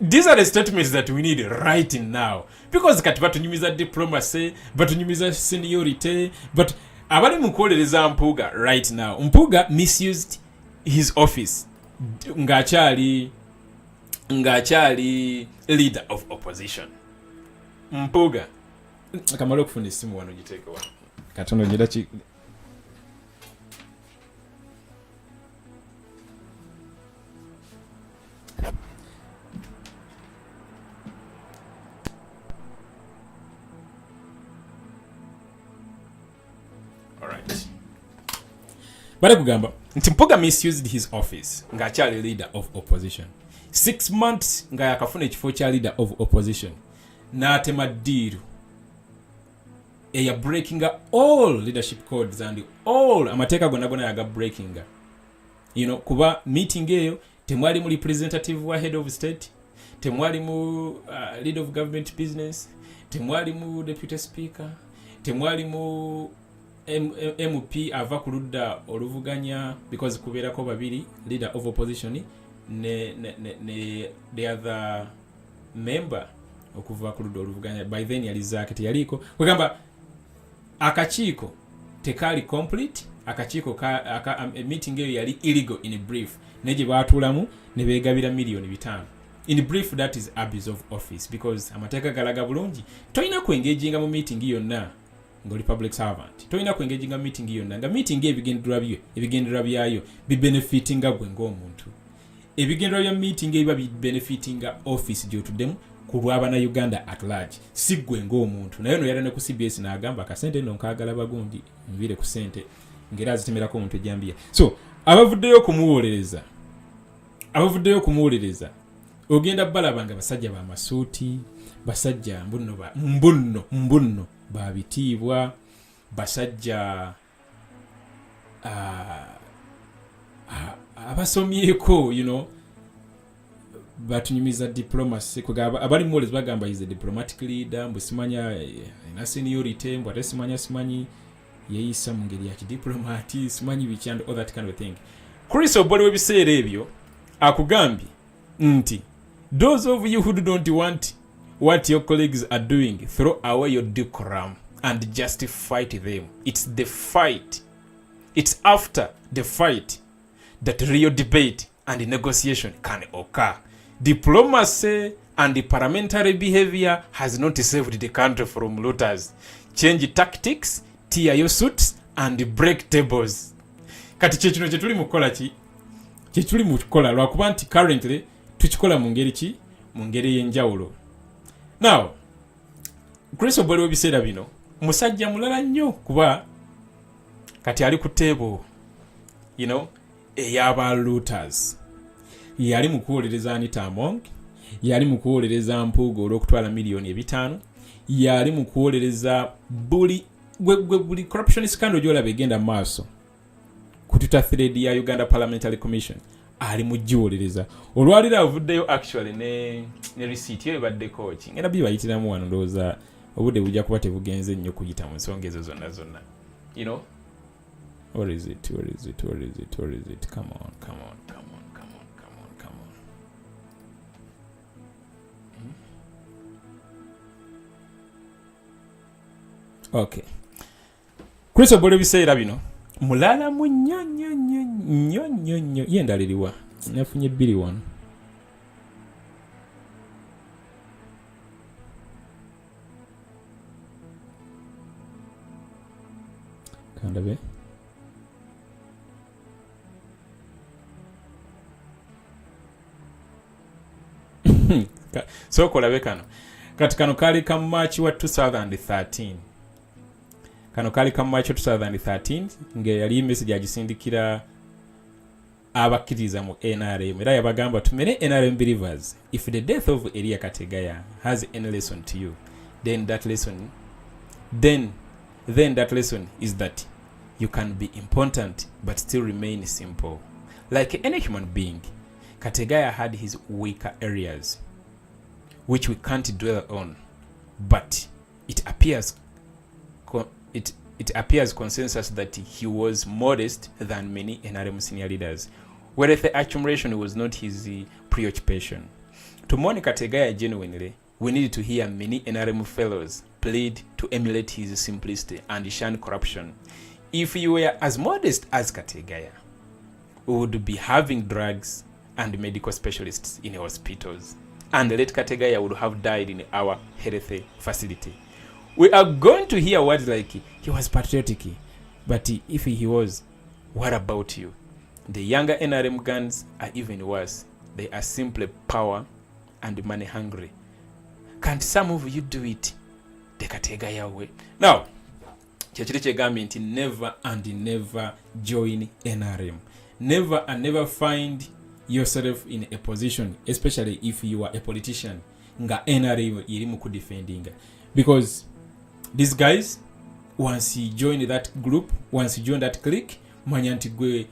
[SPEAKER 1] These are the statements that we need right now. Because kati batunyumiza diplomacy, batunyumiza seniority, but abali mukolereza Mpuga right now. Mpuga misused his office. Ngachali leader of opposition. Mpuga. Akamalo kufunda simu wano jiteke wa. Katono jidachi. Bale kugamba nti Mpuga misused his office ng'akyali leader of opposition. 6 months nga yakafuna ekifo kya leader of opposition n'atema ddiiru eya breaking all leadership codes and all amateeka gonna yaga breaking. Kuba meeting eyo temwali mu representative wa head of state, temwali mu leader of government business, temwali mu deputy speaker, temwali mu MP ava ku ludda oluvuganya because kubeerako babiri leader of opposition ne the other member okuva ku ludda oluvuganya. By then yali zaake teyaliko kwegamba akakiiko tekali complete. Akakiiko meeting eyo yali illegal in brief, neje baatulamu ne beegabira million 5. In brief, that is abuse of office because amateeka galaga bulungi toyina kwengeginga mu meeting yonna ngoli public servant, toyina kwengeginga mu meeting yonna nga meeting ebigendera byayo bibenefitinga gwe ng'omuntu. Ebigendera bya meeting ebiba bibenefitinga office gy'otuddemu ku lw'abana Uganda at large, si gwe ng'omuntu. Naye no yali ne ku CBS n'agamba akasente nno nkaagala bagundi nvire ku sente ngera azitemerako omuntu ejjambiya. So abavuddeyo kumuwuliriza ogenda balabanga basajja ba masuuti, basajja mbunno babitiibwa, basajja abasomyeko batunyumiza diplomacy kugaba abali mwolezi bagamba is a diplomatic leader mbusimanya na seniority mbu ate simanyi yeeyisa mu ngeri ya kidiplomati simanyi biki and all that kind of thing. Chris Obole webiseera ebyo akugambye nti those of you who don't want what your colleagues are doing, throw away your decorum and just fight them. It's the fight, it's after the fight that real debate and negotiation can occur. Diplomacy and the parliamentary behavior has not saved the country from looters. Change tactics, tear your suits and break tables. Kati kyekino kyetuli mukola ki kyetuli mukola lwakuba nti currently tukikola mu ngeri ki mu ngeri y'enjawulo. Now Chris Obole webiseera bino musajja mulala nnyo kuba kati ali ku table ey'aba looters. Yali mu kuwolereza Anita Among, yali mu kuwolereza Mpuuga olw'okutwala miliyoni 5, yali mu kuwolereza buli corruption scandal gy'olaba egenda mu maaso ku Twitter thread ya Uganda Parliamentary Commission ali mu giwolereza. Olwaliro avuddeyo actually ne receipt yo ebaddeko ki ngenda bibayitiramu wano ndowooza obudde bujja kuba tebugenze nnyo kuyita mu nsonga ezo zonna. Where is it? Come on. Okay. Chris Obole biseera bino mulala mu nnyo yendaliriwa nafunye 2-1. Kandabe so kolabe kano kati kano kali ka March wa 2013 nga yali message agisindikira abakkiriza mu NRM era yabagamba tumere NRM believers, if the death of Elia Kategaya has any lesson to you, then that lesson is that you can be important but still remain simple. Like any human being, Kategaya had his weaker areas which we can't dwell on, but it appears consensus that he was modest than many NRM senior leaders. Wealth accumulation was not his preoccupation. To mourn Kategaya genuinely, we need to hear many NRM fellows plead to emulate his simplicity and shun corruption. If you were as modest as Kategaya, we would be having drugs and medical specialists in hospitals, and late Kategaya would have died in our health facility. We are going to hear words like he was patriotic, but if he was, what about you? The younger NRM guns are even worse. They are simply power and money hungry. Can't some of you do it the Kategaya way? Now, kyekiri kyegambye nti never and never join NRM. Never and never find yourself in a position, especially if you are a politician, nga NRM iri mu kudefending. Because these guys, once you join that group, once you join that clique, manya nti gwe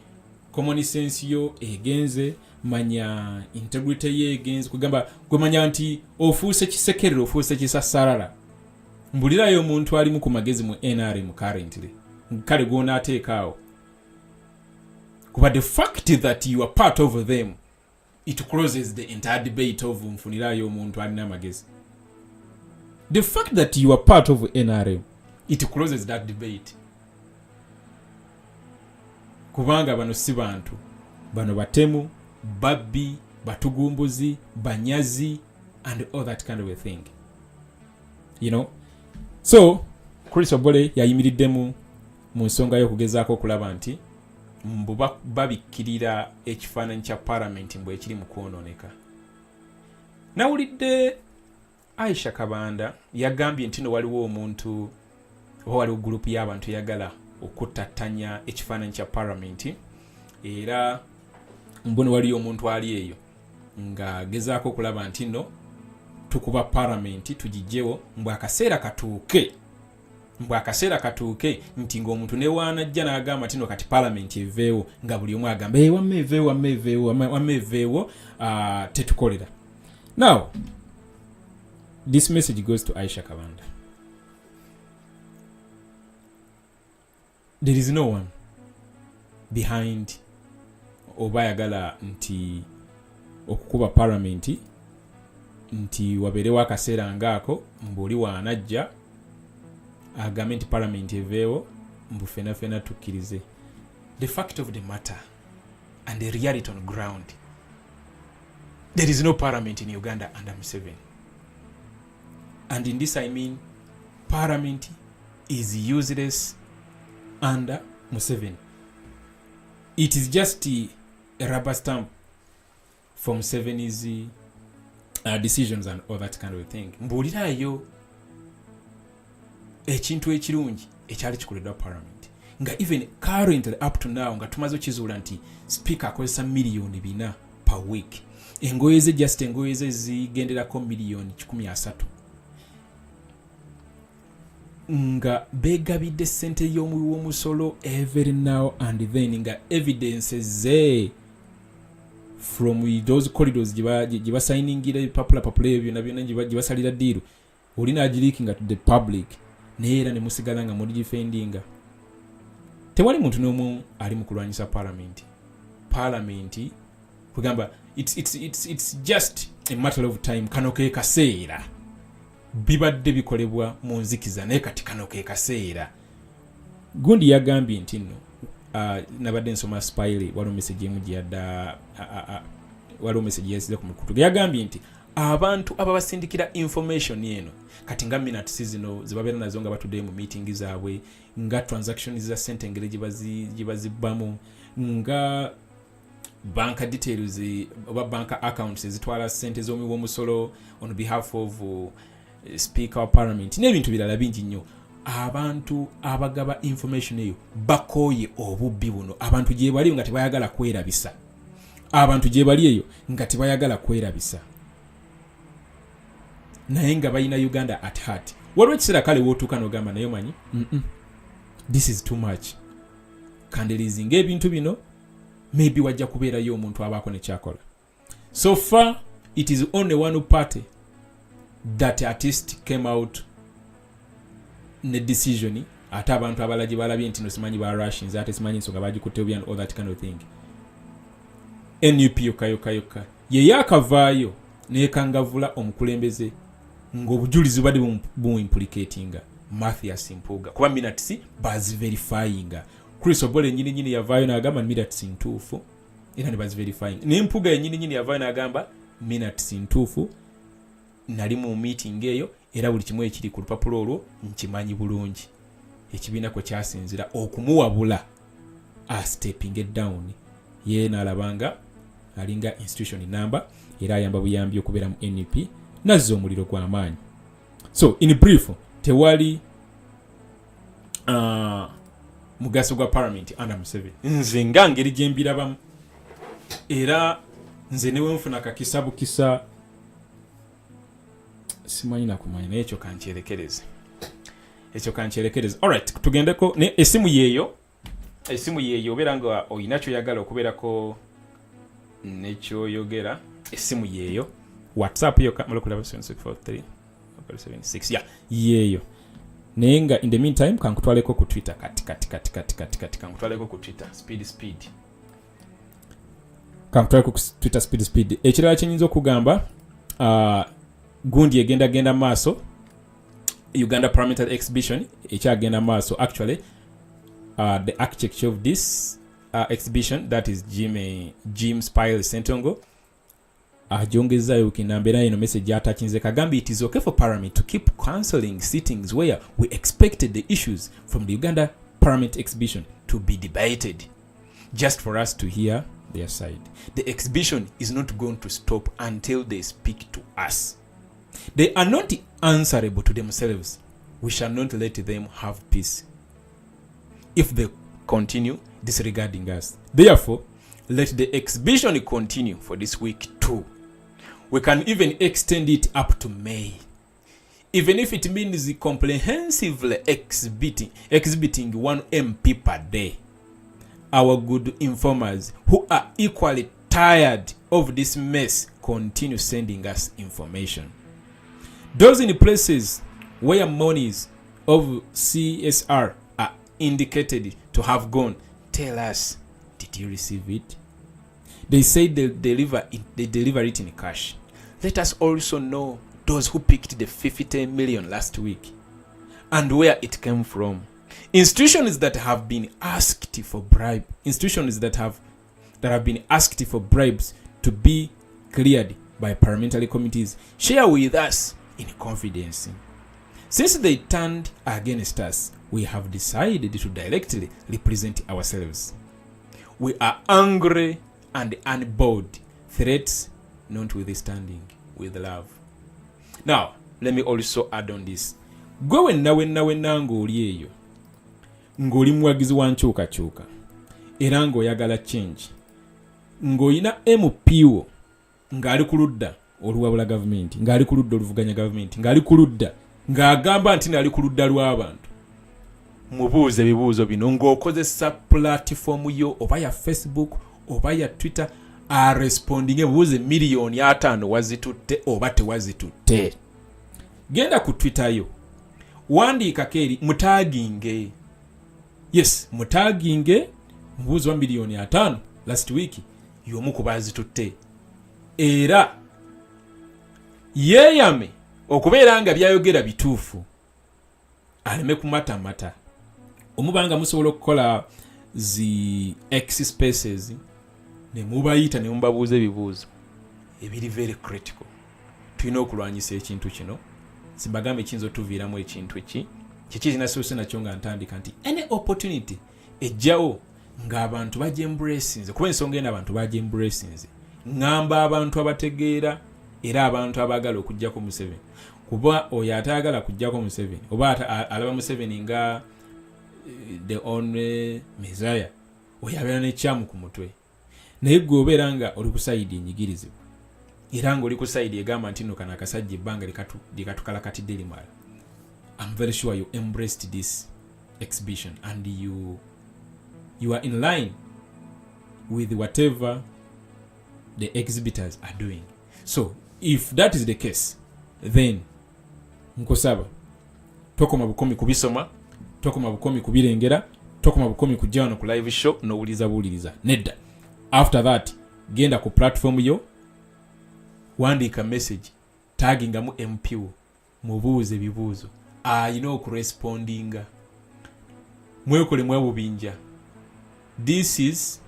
[SPEAKER 1] common sense yo egenze, manya integrity ye egenze, kugamba gwe manya nti ofuuse kisekerero, ofuuse kisasarara. Mbulirayo omuntu ali mu kumagezi mu NRM currently. Kale gwona ateekaawo. Kuba the fact that you are part of them, it closes the entire debate of mfunirayo omuntu alina amagezi. The fact that you are part of NRM, it closes that debate. Kubanga bano si bantu, bano batemu, babbi, batugumbuzi, banyazi, and all that kind of a thing. So Chris Obole yayimiriddemu mu nsonga y'okugezaako okulaba nti mbu babikkirira ekifaananyi kya parliament mbu ekiri mu kwonooneka. Nawulidde Aisha Kabanda yagambye nti no waliwo omuntu waliwo gurupu y'abantu yagala okutattanya ekifaananyi kya parliament, era mbono waliyo omuntu ali eyo ng'agezaako okulaba nti no tukuba parliament tugijjewo mbw akaseera katuuke nti ng'omuntu newaanajja n'agamba nti no kati parliament eveewo nga buli omu agamba wamme eveewo tetukolera. Now, this message goes to Aisha Kabanda. There is no one behind oba yagala nti okukuba parliament nti waberewo akaseera ngaako mbuli waanajja agambe nti parliament eveewo mbu fena tukkirize. The fact of the matter and the reality on ground, there is no parliament in Uganda under Museveni. And in this I mean parliament is useless under Museveni. It is just a rubber stamp for Museveni's decisions and all that kind of thing. Mbulirayo ekintu ekirungi ekyali kikoleddwa parliament nga even currently up to now nga tumaze okizuula nti speaker akozesa miliyoni 4 per week, engoye ze just engoye ze zigenderako miliyoni 13 nga begabidde sente y'omuwi w'omusolo every now and then nga evidences ze from those corridors jiba signingira papula ebyo na byonna jiba salira deal olina agilikinga to the public neera ne musigala nga muri defendinga. Tewali muntu n'omu ali mu kulwanyisa parliament kugamba it's just a matter of time. Kano ke kaseera bibadde bikolebwa mu nzikiza naye kati kano ke kaseera. Gundi yagambye nti nno nabadde nsoma spile waliwo message emu gyadda waliwo message yasize ku mukutu yagambye nti abantu ababasindikira information eno kati nga minutes zino zibabeera nazo nga batudde mu meeting zaabwe nga transactions za sente engere gibazibbamu nga bank details oba bank accounts ezitwala sente z'omuwi w'omusolo on behalf of speaker of parliament n'ebintu birala bingi nnyo. Abantu abagaba information eyo bakoye obubbi buno. Abantu gye bali nga tebayagala kwerabisa. Abantu gye bali eyo nga tebayagala kwerabisa. Naye nga balina Uganda at heart. Waliwo ekiseera kale wootuuka n'ogamba naye manyi this is too much. Kandirizinga ebintu bino maybe wajja kubeerayo omuntu abaako ne kyakola. So far it is only one party that artist came out ne decision ate abantu abalaji balabye nti no simanyi ba Russians ate simanyi nsonga bagikutte obi and all that kind of thing. NUP yoka ye yakavaayo nekangavula omukulembeze ng'obujulizi badi implicatinga Mathias Mpuga kuba minutes bazi verifyinga. Chris Obole nyini yavaayo n'agamba minutes ntuufu era ne bazi verifying. Ne Mpuga nyini yavaayo n'agamba minutes ntuufu nali mu meeting eyo era buli kimu ekiri ku lupapula olwo nkimanyi bulungi. Ekibiina ko kyasinzira okumuwabula stepping it down ye n'alabanga alinga institution number era ayamba buyambi okubeera mu NUP nazzo omuliro gw'amaanyi. So in brief tewali mugaso gwa parliament under Museveni. Nze nga ngeri gye mbirabamu era nze newe nfuna kakisabukisa simanyi nakumanya naye ekyo kankyerekereze. Alright, tugendeko ne esimu yeeyo obeera nga oyina kyoyagala okubeerako nekyoyogera. Esimu yeeyo WhatsApp yo kamulakulaba 7643 yeeyo naye nga in the meantime kankutwaleko ku Twitter kati kankutwaleko ku Twitter speed kankutwaleko ku Twitter speed. Ekirala kyenyinza okugamba gundi egenda maaso Uganda Parliamentary Exhibition ekyagenda maaso. Actually the architecture of this exhibition, that is Jim Spile Sentongo, ajongezaayo kinambera ino message atakinze kagambi it is okay for Parliament to keep cancelling sittings where we expected the issues from the Uganda Parliament exhibition to be debated just for us to hear their side. The exhibition is not going to stop until they speak to us. They are not answerable to themselves. We shall not let them have peace if they continue disregarding us. Therefore, let the exhibition continue for this week too. We can even extend it up to May. Even if it means comprehensively exhibiting 1 MP per day. Our good informers who are equally tired of this mess continue sending us information. Those in places where monies of CSR are indicated to have gone, tell us, did you receive it? They say they deliver it in cash. Let us also know those who picked the 50 million last week and where it came from. Institutions that have been asked for bribes to be cleared by parliamentary committees, share with us in confidence. Since they turned against us, we have decided to directly represent ourselves. We are angry and unbold, threats notwithstanding, with love. Now, let me also add on this. Gwe wenna ng'oli eyo, ng'oli muwagizi wa nkyukakyuka, era ng'oyagala change, ng'olina MPO ng'ali ku ludda oluwabula gavumenti, ng'ali ku ludda oluvuganya gavumenti, ng'ali ku ludda ng'agamba nti nali ku ludda lw'abantu, mubuuze ebibuuzo bino ng'okozesa platform yo oba ya Facebook oba ya Twitter responding ebibuuzo miliyoni 5 wazitutte oba tewazitutte. Genda ku Twitter yo, wandiikako eri mutaginge. Yes, mutaginge mbuuzo wa miliyoni 5 last week y'omu ku bazitutte. Era yeeyame okubeera nga byayogera bituufu, aleme kumatamata. Omubanga musobola okukola zi X spaces ne mubayita ne mubabuuza ebibuuzo ebiri very critical. Tulina okulwanyisa ekintu kino. Sibagambe kiyinza otuviiramu ekintu kiki kinasose nakyo nga ntandika nti any opportunity ejjawo ng'abantu bagyembracinze, kuba ensonga eno abantu bagyembracinze, ngamba abantu abategeera era abantu abaagala okujjako Museveni. Kuba oyo atayagala kujjako Museveni oba alaba Museveni nga the only Messiah, oyo abeera n'ekyamu ku mutwe. Naye gwe obeera nga oli ku sayidi enyigirizibwa era ng'oli ku sayidi egamba nti nno kano akasajja ebbanga likatukalakatidde limala. I'm very sure you embraced this exhibition and you are in line with whatever the exhibitors are doing. So if that is the case, then nkosaba tokoma bukomi kubisoma, tokoma bukomi kubirengera, tokoma bukomi kujja wano ku live show n'owuliriza nedda. After that, genda ku platform yo, wandiika message tagingamu MPO, mubuuze ebibuuzo, ayina okurespondinga, mwekolemu obubinja. This is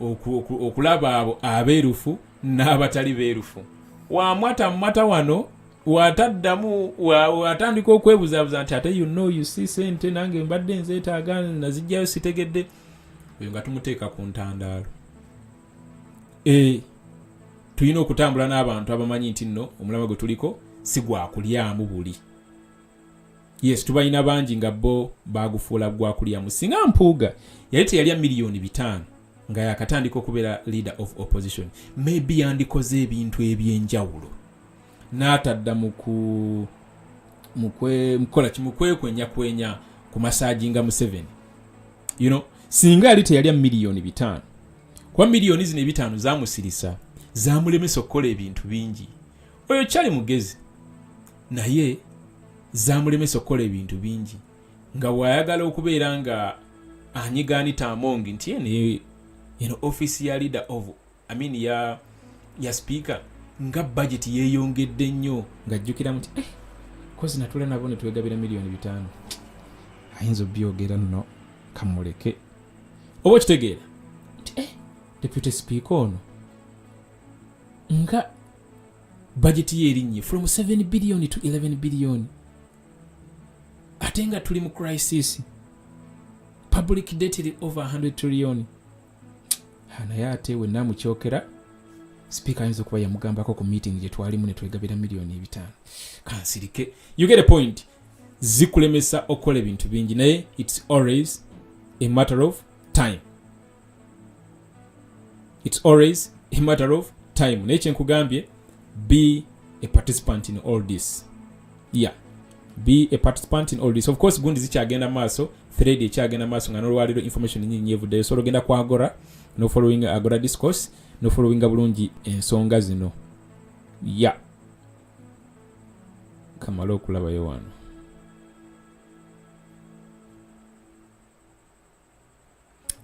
[SPEAKER 1] okulaba abo abeerufu n'abatali beerufu. Wamwata wano wataddamu watandika okwebuzabuza nti ate you see sente nange mbadde nzeetaaga nazijjayo sitegedde, oyo nga tumuteeka ku ntandaalo. Tulina okutambula n'abantu abamanyi nti nno omulama gwe tuliko si gwakulyamu buli. Yes, tubalina bangi nga bo bagufuula gwakulyamu. Singa Mpuuga yali teyalya miliyoni 5 nga yakatandika okubeera leader of opposition, maybe yandikoze ebintu ebyenjawulo n'atadda mukwekwenya ku masajinga Museveni. Singa yali teyalya miliyoni 5, kwa miliyoni zino 5 zamusirisa, zamulemesa okukola ebintu bingi. Oyo kyali mugezi naye zamulemesa okukola ebintu bingi, nga wayagala okubeera nga anyigaanita amongi nti ene office ya leader of ya speaker nga budget yeeyongedde nnyo, ng'ajjukira nti kozi natula nabo ne twegabira miliyoni 5, ayinza obyogera nno kamuleke. Oba okitegeera nti deputy speaker ono nga budget ye erinnye from 7 billion to 11 billion, ate nga tuli mu crisis, public debt is over 100 trillion. Naye ate wenna mukyokera speaker ayinza okuba yamugambako ku meeting gye twalimu ne twegabira miliyoni 5. Kansirike. You get a point. Zikulemesa okukola ebintu bingi, naye it's always a matter of time. It's always a matter of time. Naye kyenkugambye, be a participant in all this. Yeah. Be a participant in all this. Of course, gundi zikyagenda maaso, thread ekyagenda maaso nga n'olwaliro information nyingi evuddeyo. So ogenda ku Agora, no following Agora discourse. no followinga bulungi ensonga zino kamala okulabayo wano.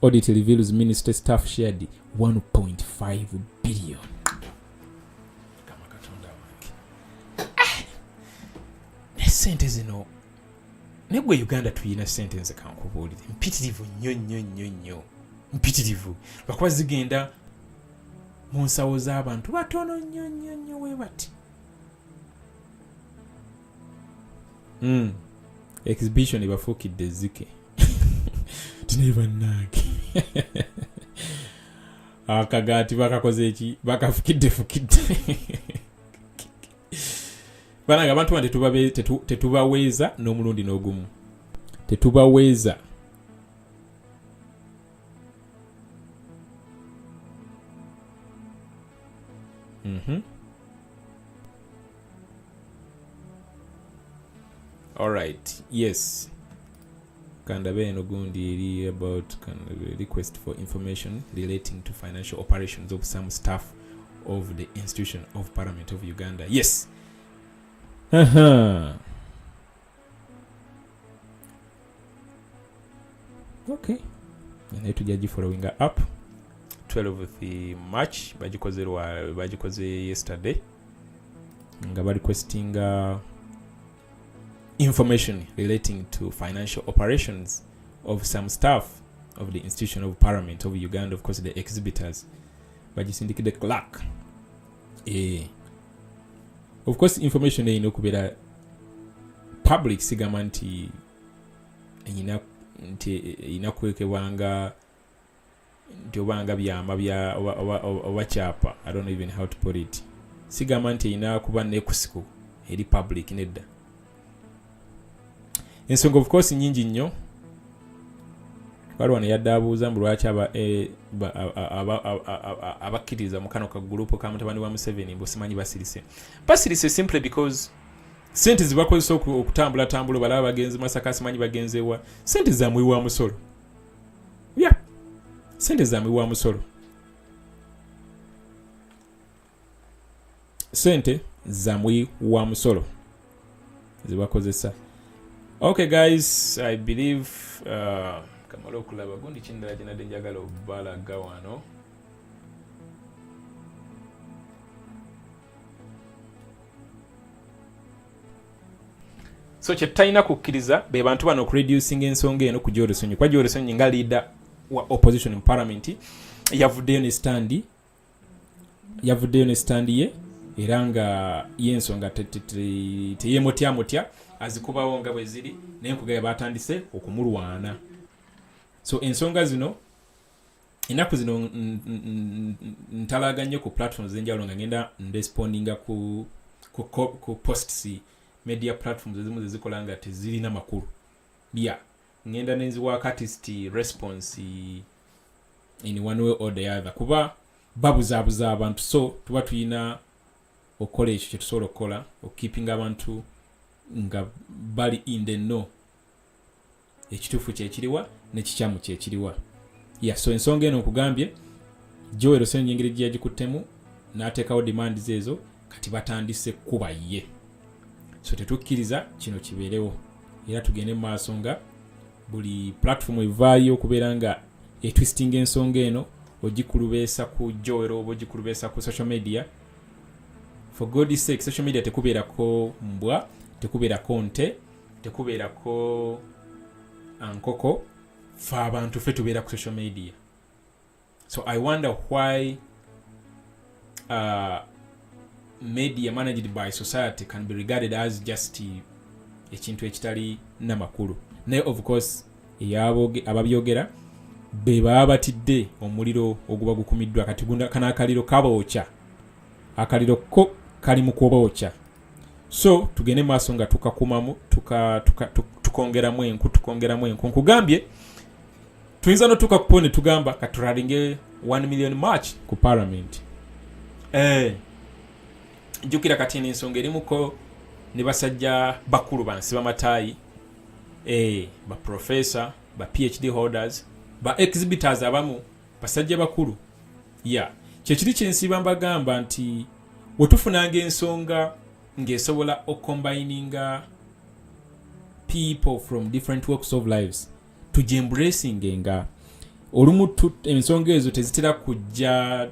[SPEAKER 1] Audit reveals minister staff shared 1.5 billion. Kama katonda wange. Sente zino negwe Uganda tuyina sente nze kankubuulire mpitirivu nnyo mpitirivu lwakuba zigenda mu nsawo z'abantu batono nnyo we bati. Exhibition ebafuukidde ezzike tinebannange akagaati bakakoze eki bakafukidde bananga abantu bane tetubaweeza n'omulundi n'ogumu tetubaweeza. All right, yes. Kandabe no gundi about request for information relating to financial operations of some staff of the institution of Parliament of Uganda. Yes. Okay. And to judge following up 12th March bagikoze yesterday nga bali requesting information relating to financial operations of some staff of the institution of Parliament of Uganda, of course the exhibitors bagisindikide clerk. Of course information ino kubera public sigama nti inakwekebwanga nti obanga byama bya wachapa. I don't know even how to put it. Sigama nti ina kuba nekusiku eri public nedda. Ensonga of course nyingi nnyo waliwo yaddabuuza mbu lwaki abakkiriza mu kano ka group ka mutabani wa Museveni mbu simanyi basirise simply because sente zibakozesa okutambula balaba bagenzi Masaka simanyi bagenzewa sente zamwe wa musolo. Sente zamwe wa musolo. Sente zamwe wa musolo zibakozesa. Okay guys, I believe kamalo kulaba gundi chindala jina denjagala obala gawano. So chetayina kukkiriza be bantu bano reducing ensonga eno ku Ssenyonyi kwa Ssenyonyi nga leader wa opposition in parliament yavuddeyo ne stand ye era nga yensonga teyemotya azikubawo nga bwe ziri n'enkuga batandise okumulwana. So ensonga zino enaku zino ntalaganye ku platforms enjawulo nga ngenda respondinga ku posts media platforms ezimu zezikola nga tezirina makulu. Ngenda nenziwa artist response in one way or the other kuba babuzabuza abantu. So tuba tuyina okola ekyo kye tusobola okukola keeping abantu nga bali in the know ekituufu kyekiriwa nekikyamu kyekiriwa. So ensonga eno nkugambye Ssenyonyi engeri gye yagikuttemu n'ateekawo demands ezo kati batandise kuba ye. So tetukkiriza kino kibeerewo era tugende mu maaso nga buli platform evaayo okubeera nga etwisting ensonga eno ogikulubeesa ku Joero oba ogikulubeesa ku social media. For God's sake, social media tekubeerako mbwa, tekubeerako nte, tekubeerako ankoko, fa abantu ffe tubeera ku social media. So I wonder why media managed by society can be regarded as just ekintu ekitali namakulu. Naye of course ababyogera be baba batidde omuliro oguba gukumiddwa kati kana akaliro kabookya. Akaliro ko kali mu kubookya. So tugende maaso nga tukakumamu tukongeramu enku nkugambye tuyinza no tukakupone tugamba katuralinge 1 million march ku parliament. Jukira kati n'ensonga erimuko ne basajja bakulu bansi bamatayi ba professor ba PhD holders ba exhibitors abamu basajja bakulu kyekiri kyensiba mbagamba nti wetufunanga ensonga ng'esobola okombininga people from different walks of lives tugyembracing nga olumu ensonga ezo tezitera kujja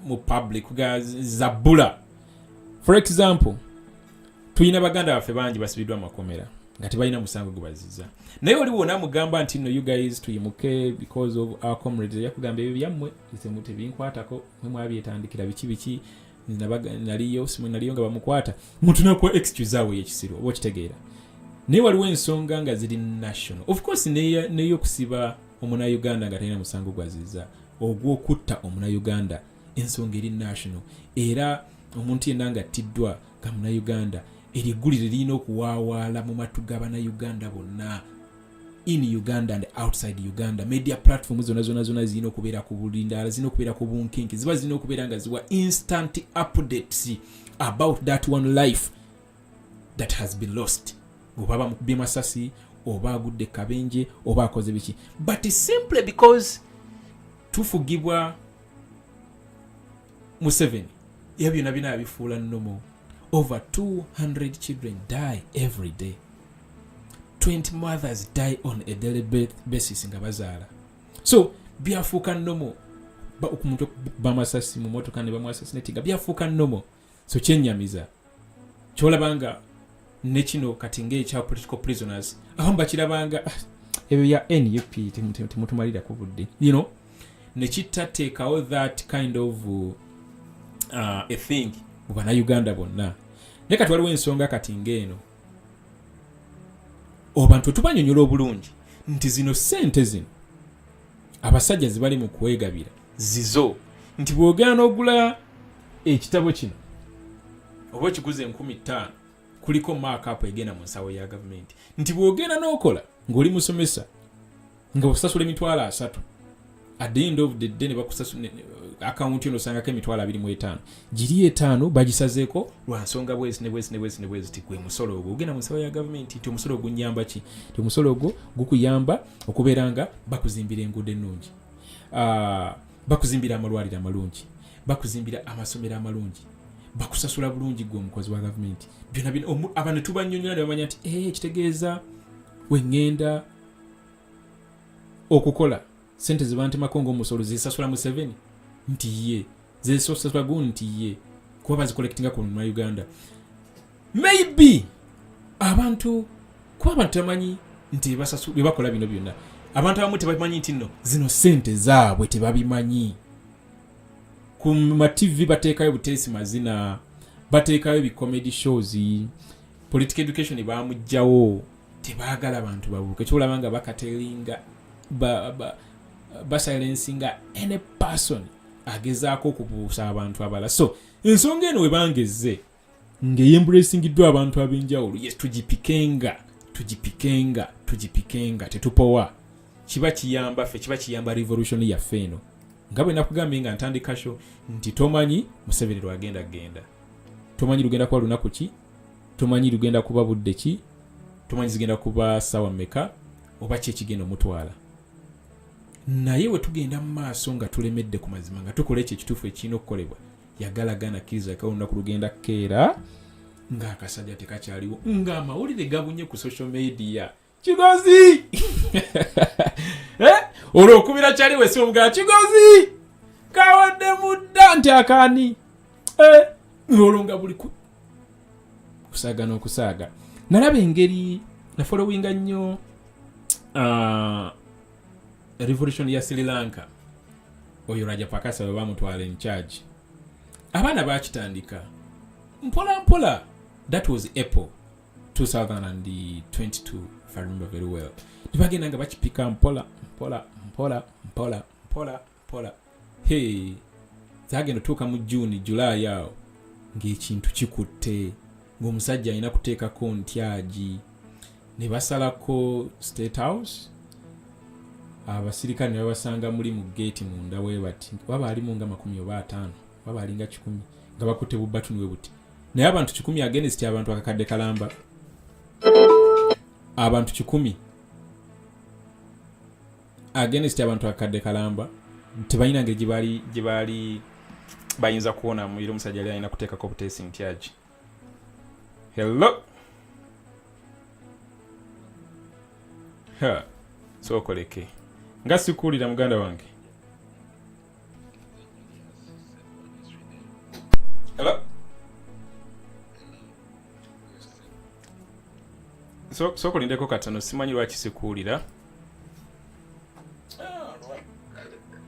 [SPEAKER 1] mu public ga zabula. For example, tuyina baganda baffe bangi basibiddwa amakomera nga tebalina musango gubaziza, naye oliwo namugamba nti no you guys tuyimuke because of our comrades. Yakugamba ebyo byammwe tebinkwatako, mwe mwabyetandikira biki naliyo nga bamukwata mutunakwa excuse awo yekisiro oba okitegeera. Naye waliwo ensonga nga ziri national, of course neyokusiba omuna-Uganda nga talina musango gwaziza, ogw'okutta omuna-Uganda ensonga eri national, era omuntu yenna nga attiddwa nga muna-Uganda eriggulire lirina okuwaawaala mu matu g'abana-Uganda bonna in Uganda and outside Uganda. Media platforms zonna zirina okubeera ku bulindala, zirina okubeera ku bunkinki, ziba zirina okubeera nga ziwa instant updates about that one life that has been lost. Oba bamukubye masasi, oba agudde kabenje, oba akoze biki, but simply because tufugibwa Museveni ebyo byonna bina bifuula nnomo. Over 200 children die every day. 20 mothers die on a daily basis nga bazaala. So byafuuka nnomo okumuntu bamasasi mu motoka ne bamwasasinate byafuuka nnomo. So kyennyamiza kyolabanga ne kino kati ng'ekya political prisoners abamu bakirabanga ebyo ya NUP temutumalira ku budde, you know, ne kitateekawo that kind of a thing mu bannayuganda bonna. Naye kati waliwo ensonga kati ng'eno abantu tubanyonyola obulungi nti zino ssente zino abasajja zibali mu kwegabira zizo, nti bw'ogenda n'ogula ekitabo kino oba okiguze 5,000 kuliko markup egenda mu nsawo ya gavumenti, nti bw'ogenda n'okola ng'oli musomesa nga osasula $3,000 at the end of the day ne bakusasula account yo nosangako $25,000 giri 5 bagisazeeko lwa nsonga bwezi ti gwe musolo ogwo ogenda mu nsawo ya gavumenti. Nti omusolo ogunyamba ki? Nti omusolo ogwo gukuyamba okubeera nga bakuzimbira enguudo ennungi, bakuzimbira amalwaliro amalungi, bakuzimbira amasomero amalungi, bakusasula bulungi gwe omukozi wa gavumenti. Byonna bino abantu tubanyonyola ne bamanya nti kitegeeza wengenda okukola sente zibantemako ng'omusolo zisasula Museveni nti ye zesasula gu nti ye kuba bazikollectinga ku mu Uganda. Maybe abantu kuba abantu tamanyi nti basasula bakola bino byonna, abantu abamu tebamanyi nti no zino sente zaabwe tebabimanyi. Ku ma TV bateekayo butesi mazina, bateekayo bi comedy shows, political education baamujjawo, tebaagala abantu babuuke. Kyolabanga bakatelinga basilencinga any person agezaako okubuusa abantu abala. So ensonga eno webangeze ng'eyembracingiddwa abantu ab'enjawulo, yes, tugipikenga tetupowa, kiba kiyamba ffe, kiba kiyamba revolution yaffe eno. Nga bwe nakugambye nga ntandika sho nti tomanyi Museveni lwagenda genda, tomanyi lugenda kuba lunaku ki, tomanyi lugenda kuba budde ki, tomanyi zigenda kuba sawa mmeka oba ki ekigenda omutwala. Naye we tugenda mu maaso nga tulemedde ku mazima nga tukola ekyo ekituufu ekirina okukolebwa, yagalagana akkiriza ko olunaku lugenda keera ng'akasajja tekakyaliwo, ng'amawulire gabunye ku social media. Kigozi olw'okubira kyaliwe si obugaa Kigozi kawadde mudda nti akaani olwo buli kusaaga n'okusaaga. Nalaba engeri nafolowinga nnyo revolution ya Sri Lanka, oyo Rajapaksa bwe bamutwala in charge. Abaana bakitandika mpola mpola. That was April 2022 if I remember very well. Tibagenda nga bakipika mpola. Hey, zagenda tuuka mu June July awo ng'ekintu kikutte, ng'omusajja alina kuteekako ntyaji, ne basalako State House. Abasirikale ne babasanga muli mu gate munda we bati baba alimu nga 10 oba 5 baba alinga 10 nga bakutte bubatu niwe buti. Naye abantu 10 against abantu akakadde kalamba, abantu 10 against abantu akakadde kalamba, tebalina nge gibali bayinza kuwona muire omusajja ali alina kuteekako buteesi ntyagi. Hello. Sookoleke nga sikuwulira muganda wange. Hello. Sookolindeko katono, simanyi lwaki sikuwulira.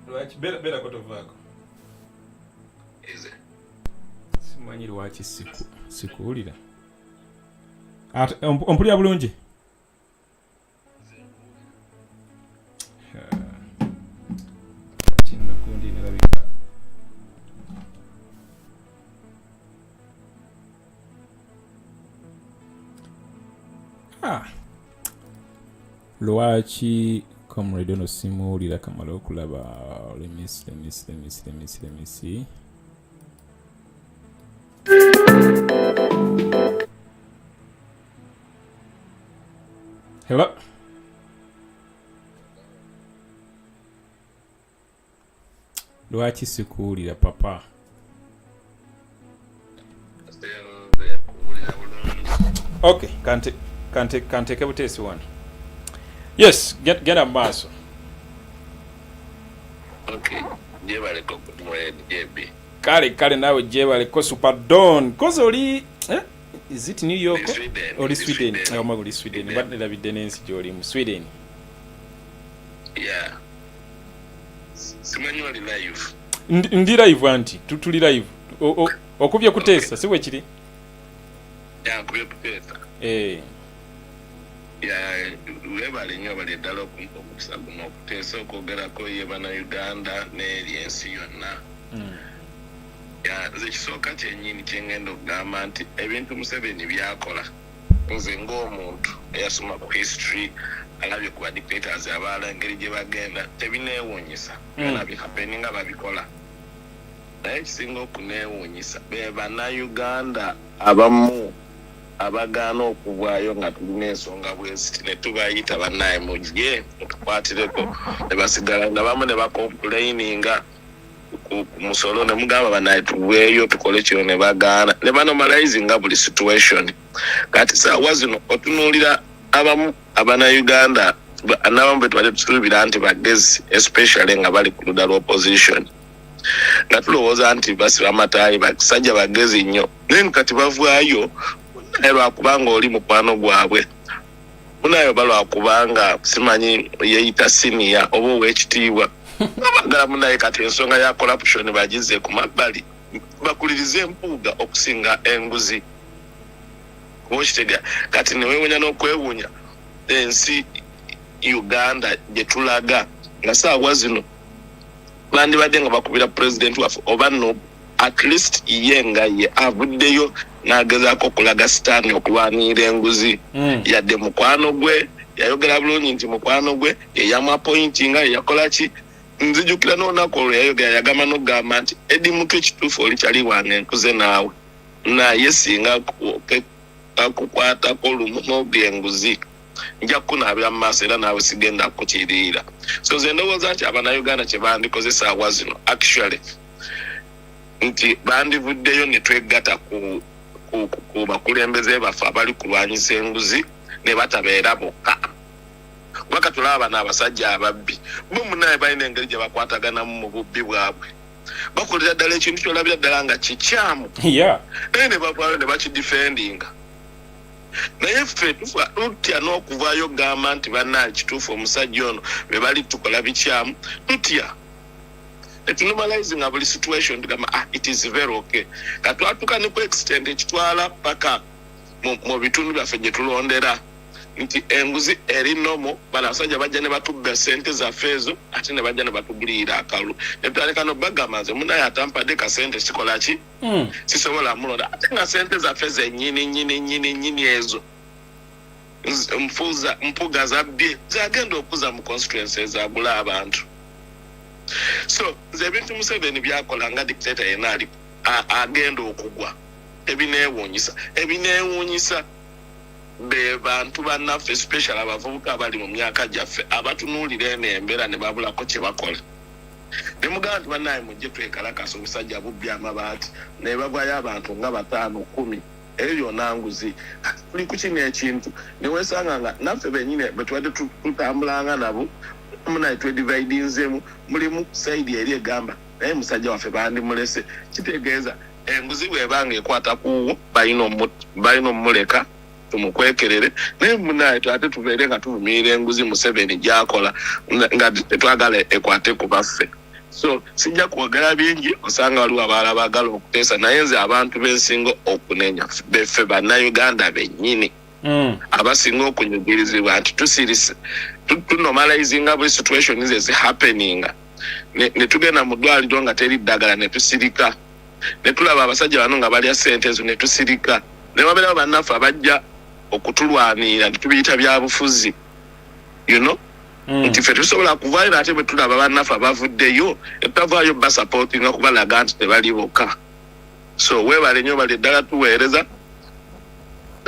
[SPEAKER 1] Lwaki bera kotovaako. Simanyi lwaki sikuwulira. Ompulira bulungi? Kino kundi nerabika. Lwaki comrade ono simuwulira kamala okulaba. Let me see. Hello. Lwaki sikuwulira papa? Okay, kante buteesi wano. Yes, genda mu maaso.
[SPEAKER 2] Okay, jebaleko kumwe JB.
[SPEAKER 1] Kale nawe jebaleko super don. Kozo oli is it New York or Sweden? Omaguli Sweden. But nelabidde n'ensi gy'oli mu Sweden.
[SPEAKER 2] Yeah. Simanyi wali live.
[SPEAKER 1] Ndi live anti, tuli live. Okubye kuteesa, si bwe kiri?
[SPEAKER 2] Yeah, kubye kuteesa. Webale nnyo bali ddala okusaguma okuteesa okwogerako ye bana Uganda n'eri ensi yonna. Nze kisooka kyennyini kyengenda okugamba nti ebintu Museveni byakola nze ng'omuntu eyasoma ku history alabye ku badictators abaala engeri gye bagenda tebineewuunyisa byonna bihapeni nga babikola naye ekisinga okuneewuunyisa be bannauganda abamu abagaana okuvaayo nga tulina ensonga bweziti ne tubayita bannaye mujje otukwatireko ne basigala nga bamu ne bakomplaininga ku musolo ne mugamba bannaye tuweeyo tukole kino ne bagaana ne banormalizinga buli situation. Kati saawa zino otunuulira abamu abannauganda n'abamu be tubadde tusuubira nti bagezi especially nga bali ku ludda lw'opposition nga tulowooza nti basiba amataayi basajja bagezi nnyo naye kati bavaayo munaye lwakubanga oli mukwano gwabwe munaye balwakubanga simanyi yeeyita siniya oba ow'ekitiibwa abagala munaye kati ensonga ya corruption bagize ku mabbali bakulirize empuuga okusinga enguzi okitega kati ne weewuunya n'okwewuunya ensi Uganda gye tulaga nga saawa zino bandibadde nga bakubira president waffe oba no at least ye nga ye avuddeyo n'agezaako okulaga sitaani okulwanirira enguzi yadde mukwano gwe yayogera bulungi nti mukwano gwe yeyamwapointinga yeyakola ki nzijukira n'olunaku olwo yayogera yagamba n'okugamba nti edi muntu ekituufu oli kyali wange nkuze naawe naye singa akukwatako lumu n'obya enguzi nja kukunaabira mu maaso era naawe sigenda kukiriira. So nze ndowooza nti abannauganda kye bandikoze saawa zino actually nti bandivuddeyo ne twegatta ku bakulembeze baffe abali kulwanyisa enguzi ne batabeera bokka. Kubaka tulaba bano abasajja ababbi bo munaye balina engeri gye bakwataganamu mu bubbi bwabwe bakolera ddala ekintu kyolabira ddala nga kikyamu naye ne bavaayo ne bakidifendinga. Naye ffe tutya n'okuvaayo gamba nti bannaye kituufu omusajja ono be bali tukola bikyamu tutya etunomalizinga buli situation tugamba it is very okay katwatuka ne ku extent ekitwala paka mu bitundu byaffe gye tulondera nti enguzi eri nomo bana abasajja bajja ne batugga sente zaffe ezo ate ne bajja ne batugirira akalu ne tutandika no bagamba nze munaye atampadde ka sente kikola ki sisobola mulonda ate nga sente zaffe zennyini ezo mpuga zabbye zagenda okuza mu constituency ezagula abantu. So nze ebintu Museveni byakola nga dictator yenna ali agenda okugwa ebineewuunyisa be bantu bannaffe special abavubuka abali mu myaka gyaffe abatunuulira eno embeera ne babulako kye bakola ne mugamba nti bannaye mujje twekalakasa omusajja bubbi amabaati ne bagwayo abantu nga 5-10 eyo yonna nguzi tuli ku kino ekintu ne weesanga nga naffe bennyini bwe tubadde tutambulanga nabo munaye twedividinzemu mulimu saidi eri egamba naye musajja waffe bandimulese kitegeeza enguzi bwebanga ekwata kuwo balina omuleka tumukwekerere naye munaye ate tubeere nga tuvumirira enguzi Museveni gyakola nga tetwagala ekwate ku baffe. So sijja kwogera bingi osanga waliwo abalala baagala okuteesa naye nze abantu b'ensinga okunenya beffe bannayuganda bennyini abasinga okunyugirizibwa nti tunormalizinga buli situation is happening ne tugenda mu ddwaliro nga teri ddagala ne tusirika ne tulaba abasajja bano nga balya ssente ezo ne tusirika ne wabeerawo bannaffe abajja okutulwanira ne tubiyita byabufuzi nti ffe tusobola kuvaayo ate bwe tulaba bannaffe abavuddeyo etutavaayo basapootinga kubalaga nti tebali bokka. So weebale nnyo bali eddala tuweereza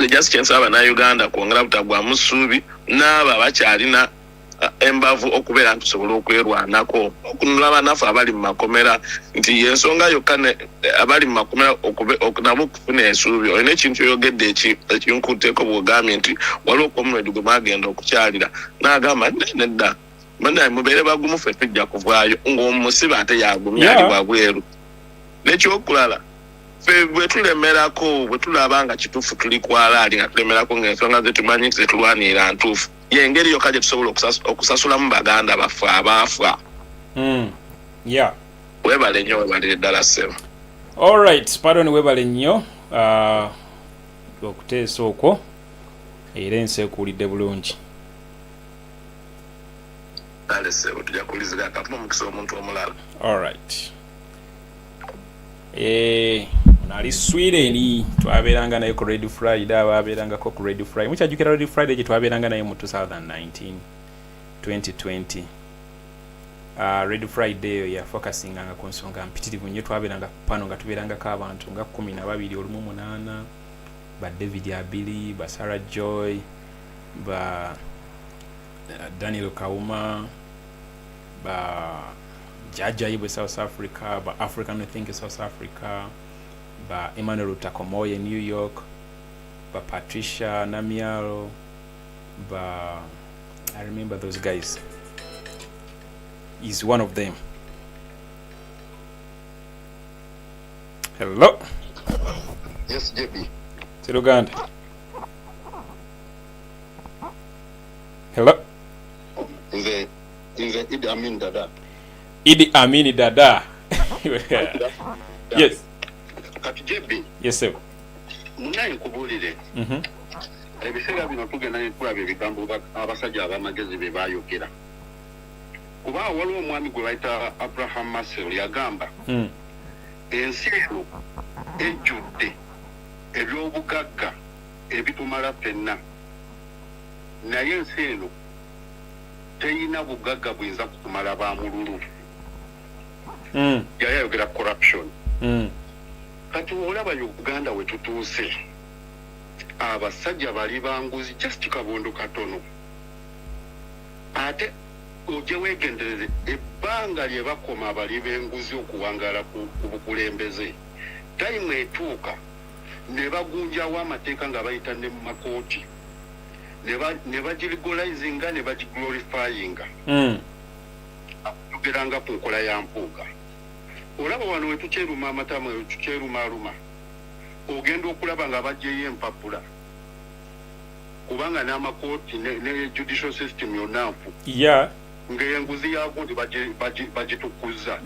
[SPEAKER 2] just kyensaba bannayuganda kwongera butagwamu ssuubi n'abo abakyalina embavu okubeera nti tusobola okwerwanako okununula bannaffe abali mu makomera nti yensonga yokka abali mu makomera nabo okufuna ensuubi. Olina ekintu oyogedde ekinkuteeko bw'ogambye nti waliwo comrade gwe mwagenda okukyalira n'agamba nedda bannaye mubeere bagumu ffe tujja kuvaayo ng'omusibe ate yagumye ali wabweru. N'ekyokulala ffe bwe tulemerako bwe tulaba nga kituufu tuli kwalaali nga tulemerako ng'ensonga ze tumanyi nti zetulwanirira ntuufu y'engeri yokka gye tusobola okusasulamu baganda baffe abaafa. Weebale nnyo weebalire ddala ssebo.
[SPEAKER 1] Alright, pardon weebale nnyo okuteesa okwo era ensi ekuwulidde bulungi.
[SPEAKER 2] Kale ssebo tujja kuwulizika akafuna omukisa omuntu omulala.
[SPEAKER 1] Alright. Nali Sweden twabeeranga naye ku Red Friday ababeerangako ku Red Friday mukyajjukira Red Friday gye twabeeranga naye mu 2019-2020 Red Friday eyo yafocusinganga ku nsonga mpitirivu nnyo twaabeeranga pano nga tubeerangako abantu nga 12 olumu 8 ba David Abili ba Sarah Joy ba Daniel Kauma ba Jaja Ibe South Africa ba African Think South Africa ba Emmanuel Takomoye New York ba Patricia Namiaro ba I remember those guys. He's one of them. Hello.
[SPEAKER 3] Yes, JB.
[SPEAKER 1] Siluganda. Hello.
[SPEAKER 3] Is Idi Amin Dada.
[SPEAKER 1] Idi Amin Dada. Yes.
[SPEAKER 3] Kati JB.
[SPEAKER 1] Yes, sir.
[SPEAKER 3] Munaye nkubulire. Ebiseera bino tugenda ne tulaba ebigambo abasajja ab'amagezi be baayogera. Kuba waliwo omwami gwe bayita Abraham Masel yagamba ensi eno ejjudde ebyobugagga ebitumala ffenna naye ensi eno teyina bugagga buyinza kutumala bamululu. Yali ayogera corruption. Kati olaba Uganda we tutuuse abasajja bali banguzi just kabondo katono ate ojje weegendereze ebbanga lye bakoma abali b'enguzi okuwangala ku bukulembeze tayimu etuuka ne bagunjawo amateeka nga bayita ne mu makooti ne bagirigolizinga ne bagiglorifyinga tugeranga ku nkola ya mpuuga. Olaba wano we tukyeruma amatama we tukyerumaluma ogenda okulaba nga bajjeyo empapula kubanga n'amakooti ne judicial system yonna nfu ng'enguzi yago nti bagitukuza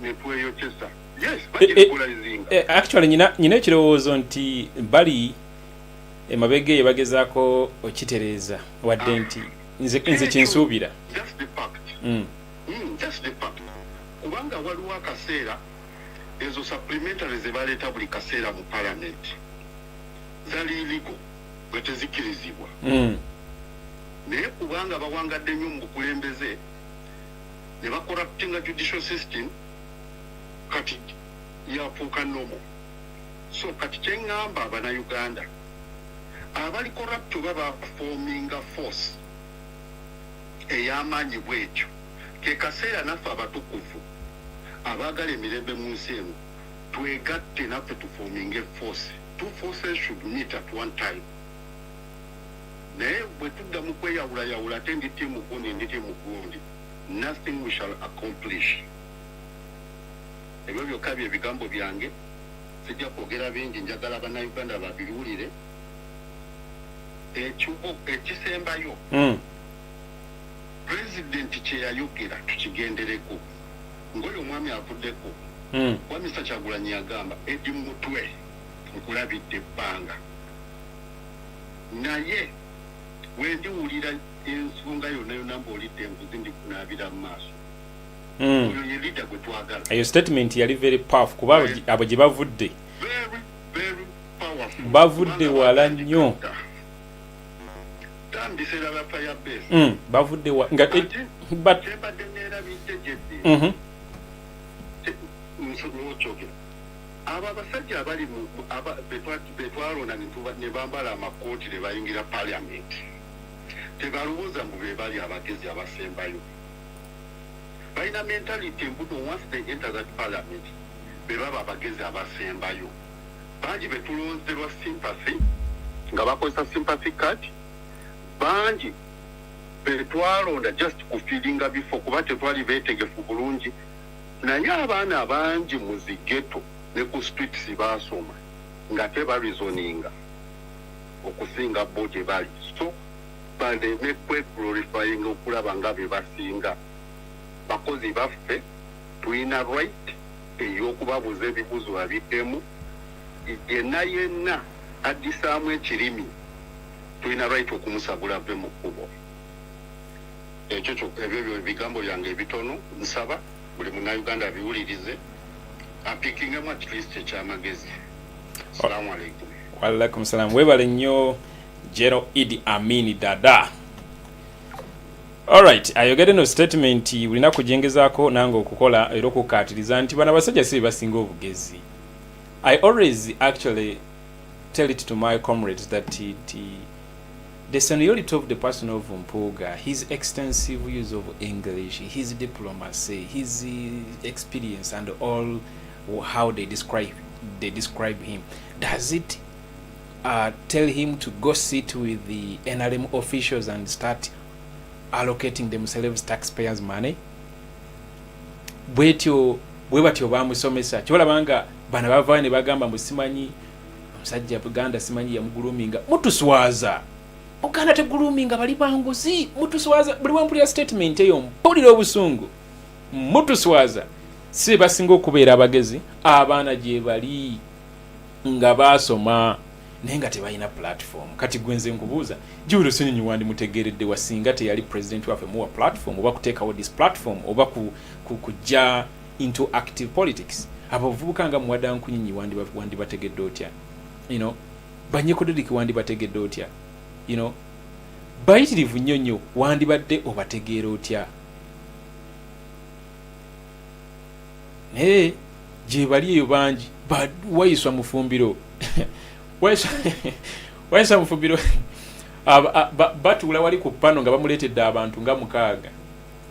[SPEAKER 3] netweyokyesa. Yes, bagirigolizinga.
[SPEAKER 1] Actually nyina ekirowoozo nti bali emabega ye bagezaako okitereeza wadde nti nze kinsuubira.
[SPEAKER 3] Just the fact. Just the fact. Kubanga waliwo akaseera ezo supplementary ze baleeta buli kaseera mu parliament zali illegal bwe tezikirizibwa. Naye kubanga bawangadde nnyo mu bukulembeze ne bakorruptinga judicial system kati yafuuka nomo. So kati kyeŋŋamba Abannayuganda abali corrupt baba forminga force ey'amaanyi bw'ekyo ke kaseera naffe abatukuvu abaagala emirembe mu nsi eno twegatte naffe tuforming a force. Two forces should meet at one time. Naye bwe tudda mu kweyawulayawula ate ndi tiimu gundi ndi tiimu gundi, nothing we shall accomplish. Ebyo byokka bye bigambo byange, sijja kwogera bingi, njagala bannayuganda babiwulire. Ekisembayo pulezidenti kye yayogera tukigendereko. Ng'oyo omwami avuddeko, Mr. Kyagulanyi yagamba edi mutwe nkulabidde ebbanga. Naye bwe ndiwulira ensonga yonna mbaolidde enguzi ndikunaabira mu maaso. Oyo ye leader gwe twagala.
[SPEAKER 1] Eyo statement yali very powerful kuba abo gye bavudde.
[SPEAKER 3] Very powerful.
[SPEAKER 1] Bavudde wala nnyo.
[SPEAKER 3] Biseera bya fire base.
[SPEAKER 1] Bavudde nga but
[SPEAKER 3] abo abasajja abali betwalonda ne bambala amakooti ne bayingira parliament tebalowooza mbu be bali abagezi abasembayo. Balina mentality embuto once they enter that parliament be baba abagezi abasembayo. Bangi betulonzerwa sympathy nga bakozesa sympathy card. Bangi betwalonda just kufiiringa bifo kuba tetwali beetegefu bulungi. Naye abaana abangi mu zigeto ne ku streets baasoma nga tebarizoninga okusinga bo gye bali, so baleme kweglorifyinga okulaba nga be basinga. Bakozi baffe tulina right ey'okubabuuza ebibuzo babiddemu. Yenna addisaamu ekirimi tulina right okumusagula ave mu kkubo. Ekyo ebyo bigambo byange ebitono, nsaba buli munnayuganda abiwulirize apikingemu at least ekyamagezi. Assalamu alaikum.
[SPEAKER 1] Wa alaikum salam. Webale nnyo Jero Idi Amini Dada. Alright, ayogedde no statement ulina kujengezaako nange okukola era okukkaatiriza nti bano abasajja si basinga obugezi. I always actually tell it to my comrades that the seniority of the person of Mpuuga, his extensive use of English, his diplomacy, his experience, and all how they describe him, does it tell him to go sit with the NRM officials and start allocating themselves taxpayers' money? Bwe batyo bamusomesa kyolabanga bana bavaane bagamba mbu simanyi omusajja Buganda simanyi yamuguluminga mutuswaza Buganda teguluminga bali banguzi mutuswaza buli wampulira statement eyo mpulira obusungu mutuswaza si basinga okubeera abagezi abaana gye bali nga baasoma naye nga tebalina platform. Kati gwenze nkubuuza Jibiro Ssenyonyi wandi mutegeredde wasinga teyali president waffe muwa platform oba kuteekawo this platform oba kujja into active politics. Abavubuka nga Muwada Nkunyinyi wandi bategedde otya, Banyekodoliki wandi bategedde otya, bayitirivu nnyo wandi badde obategeera otya. Naye gye bali eyo bangi wayiswa mufumbiro wayiswa mufumbiro batuula wali ku pano nga bamuleetedde abantu nga 6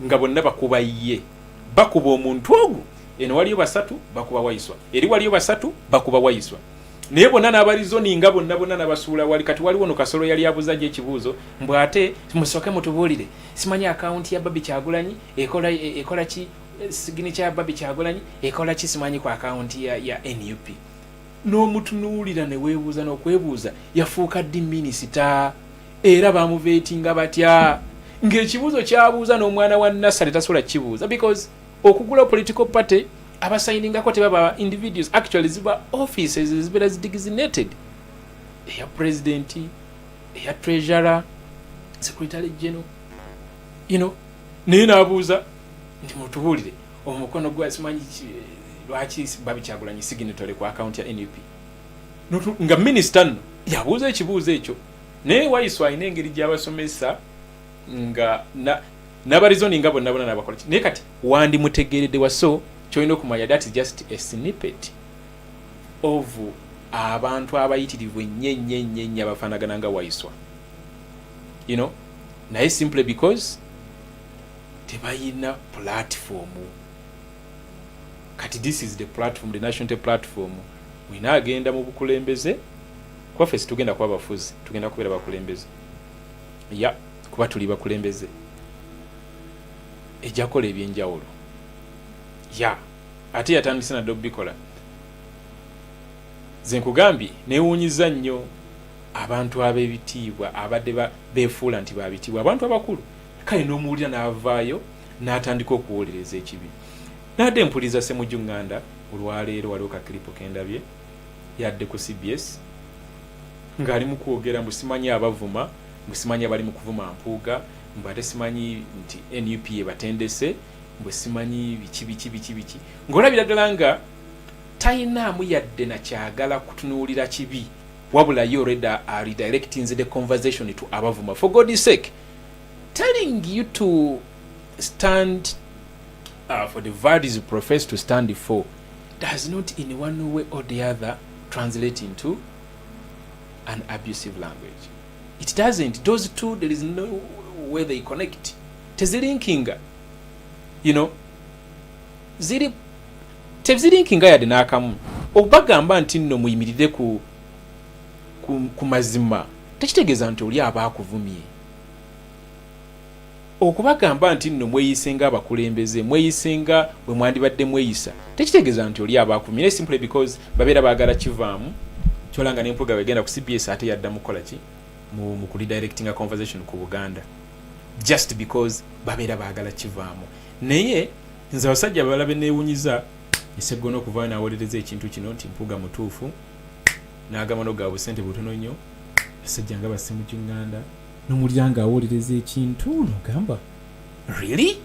[SPEAKER 1] nga bonna bakuba ye bakuba omuntu ogwo eno waliyo 3 bakuba wayiswa eri waliyo 3 bakuba wayiswa naye bonna n'abalizoninga bonna n'abasuula wali. Kati waliwo no Kasolo yali abuuza gye ekibuuzo mbw ate musooke mutubuulire simanyi akawunti ya Babi Kyagulanyi ekola ki, signature ya Babi Kyagulanyi ekola ki, simanyi ku akawunti ya NUP. N'omutunuulira ne weebuuza n'okwebuuza yafuuka ddi minisita era bamuveetinga batya ng'ekibuuzo kyabuuza n'omwana wa Nassali tasobola kibuuza because okugula political party abasayiningako tebaba individuals, actually ziba offices zibeera designated eya president, eya treasurer, secretary general, naye n'abuuza nti mutubuulire omukono gwa simanyi lwaki Babi Kyagulanyi signatory ku account ya NUP nga minister nno yabuuza ekibuuzo ekyo. Naye wayiswa alina engeri gy'abasomesa nga n'abarizoninga bonna n'abakola ki. Naye kati wandi mutegeeredde waso kyolina okumanya that is just a snippet of abantu abayitirivu ennyo abafaanagana nga wayiswa, naye simply because tebayina platform. Kati this is the platform, the national platform. Wina agenda mu bukulembeze kwaffe tugenda kuba bafuzi, tugenda kubeera bakulembeze. Ya kuba tuli bakulembeze ejakola ebyenjawulo. Ya ate yatandise nadde okubikola. Ze nkugambye neewuunyiza nnyo abantu ab'ebitiibwa abadde beefuula nti babitiibwa, abantu abakulu. Kale n'omuwulira n'avaayo n'atandika okuwolereza ekibi. Nadde mpuliza Ssenyonyi olwaleero waliwo kakilipo kendabye yadde ku CBS ng'ali mu kwogera mbu simanyi abavuma, mbu simanyi abali mu kuvuma mpuuga, mbu ate simanyi nti NUP ebatendese, mbu simanyi biki. Ng'olabira ddala nga tayinaamu yadde na kyagala kutunuulira kibi, wabula ye already are redirecting the conversation to abavuma. For God's sake, telling you to stand for the values you profess to stand for does not in one way or the other translate into an abusive language. It doesn't. Those two, there is no way they connect. Tezilinkinga. You know, tezilinkinga yadde n'akamu. Okubagamba nti nno muyimirire ku mazima tekitegeeza nti oli aba akuvumye. Okubagamba nti nno mweyisenga abakulembeze, mweyisenga bwe mwandibadde mweyisa tekitegeeza nti oli aba akuvumye, simply because babeera baagala kivaamu. Kyolanga n'empuga wegenda ku CBS ate yadda mukola ki mu redirecting a conversation ku Buganda just because babeera baagala kivaamu. Naye nze abasajja abalala beneewunyiza eseggono okuvaayo n'awolereza ekintu kino nti mpuga mutuufu n'agamano gaabwe ssente butono nnyo, abasajja nga basse mu Kinganda n'omulya nga awolereza ekintu n'ogamba really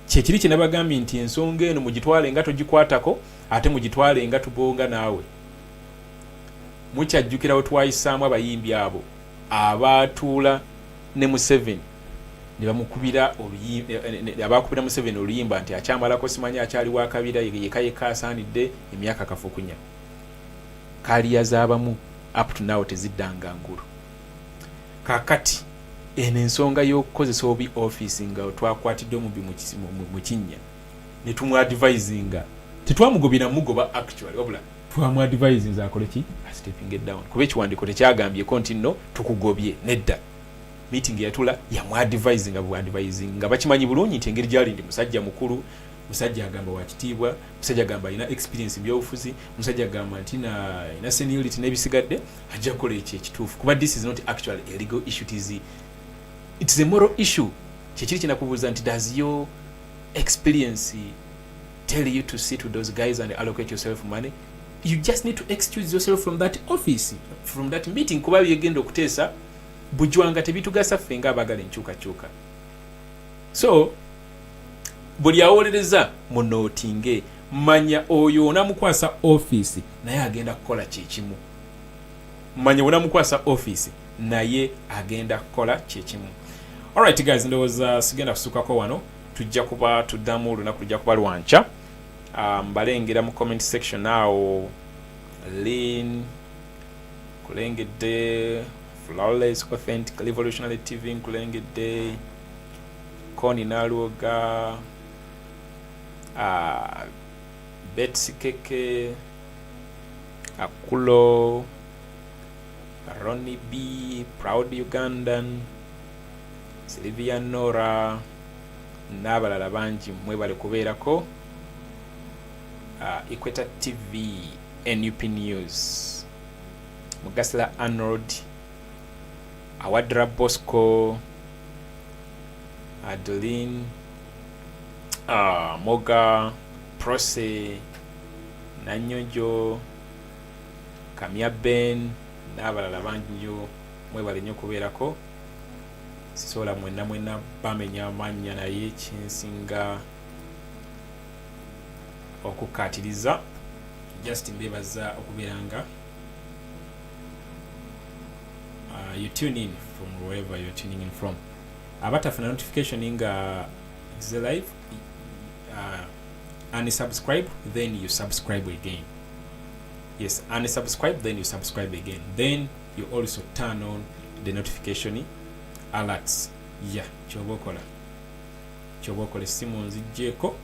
[SPEAKER 1] kyekiri kye nabagambye nti ensonga eno mugitwale nga togikwatako ate mugitwale nga tubonga naawe. Mukyajjukirawo twayisaamu abayimbi abo abaatuula ne Museveni ne bamukubira abakubira Museveni oluyimba nti akyamalako simanyi akyali wakabira yekayeka asaanidde emyaka kafukunya. Kaliya z'abamu up to now teziddanga ngulu. Kakati eno ensonga y'okukozesa obi office nga twakwatidde omubi mu kinnya ne tumwadvisinga tetwamugobera mugoba actually wabula twamuadvisinga akole ki stepping it down. Kuba ekiwandiiko tekyagambyeko nti nno tukugobye nedda. Meeting yatula yamuadvisinga bwadvisinga bakimanyi bulungi nti engeri gyali ndi musajja mukulu, musajja agamba wakitiibwa, musajja agamba alina experience byobufuzi, musajja agamba nti ina seniority n'ebisigadde ajja kukola ekituufu. Kuba this is not actually a legal issue, it is a moral issue. Kyekiri kinakubuuza nti does your experience tell you to sit with those guys and allocate yourself money? You just need to excuse yourself from that office, from that meeting. Kuba byegenda okuteesa bujwanga tebitugasa ffe nga abagala enkyukakyuka. So buli awolereza munootinge manya oyo onamukwasa office naye agenda kukola kyekimu. Manya onamukwasa office naye agenda kukola kyekimu. Alright guys, ndowooza sigenda kusukako wano, tujja kuba tuddamu olunaku lujja kuba lwanca. Balengera mu comment section awo Lynn kulengedde, Flawless Authentic Revolutionary TV kulengedde, Koni Naluoga, Betsy Keke, Akulo, Ronnie B, Proud Ugandan, Sylvia Nora, n'abalala bangi mwebale kubeerako. Equator TV, NUP News, Mugasla Arnold, Awadra Bosco, Adeline, Moga, Prose, Nanyonjo, Kamia Ben, n'abalala bangi nnyo mwebale nnyo kubeerako. Sisobola mwena bamenya amannya naye kinsinga okukatiriza just mbebaza okubeeranga you tune in from wherever you're tuning in from. Abatafuna notification nga is live, unsubscribe then you subscribe again. Yes, unsubscribe then you subscribe again. Then you also turn on the notification alerts ya kyoba okola essimu nzijjeeko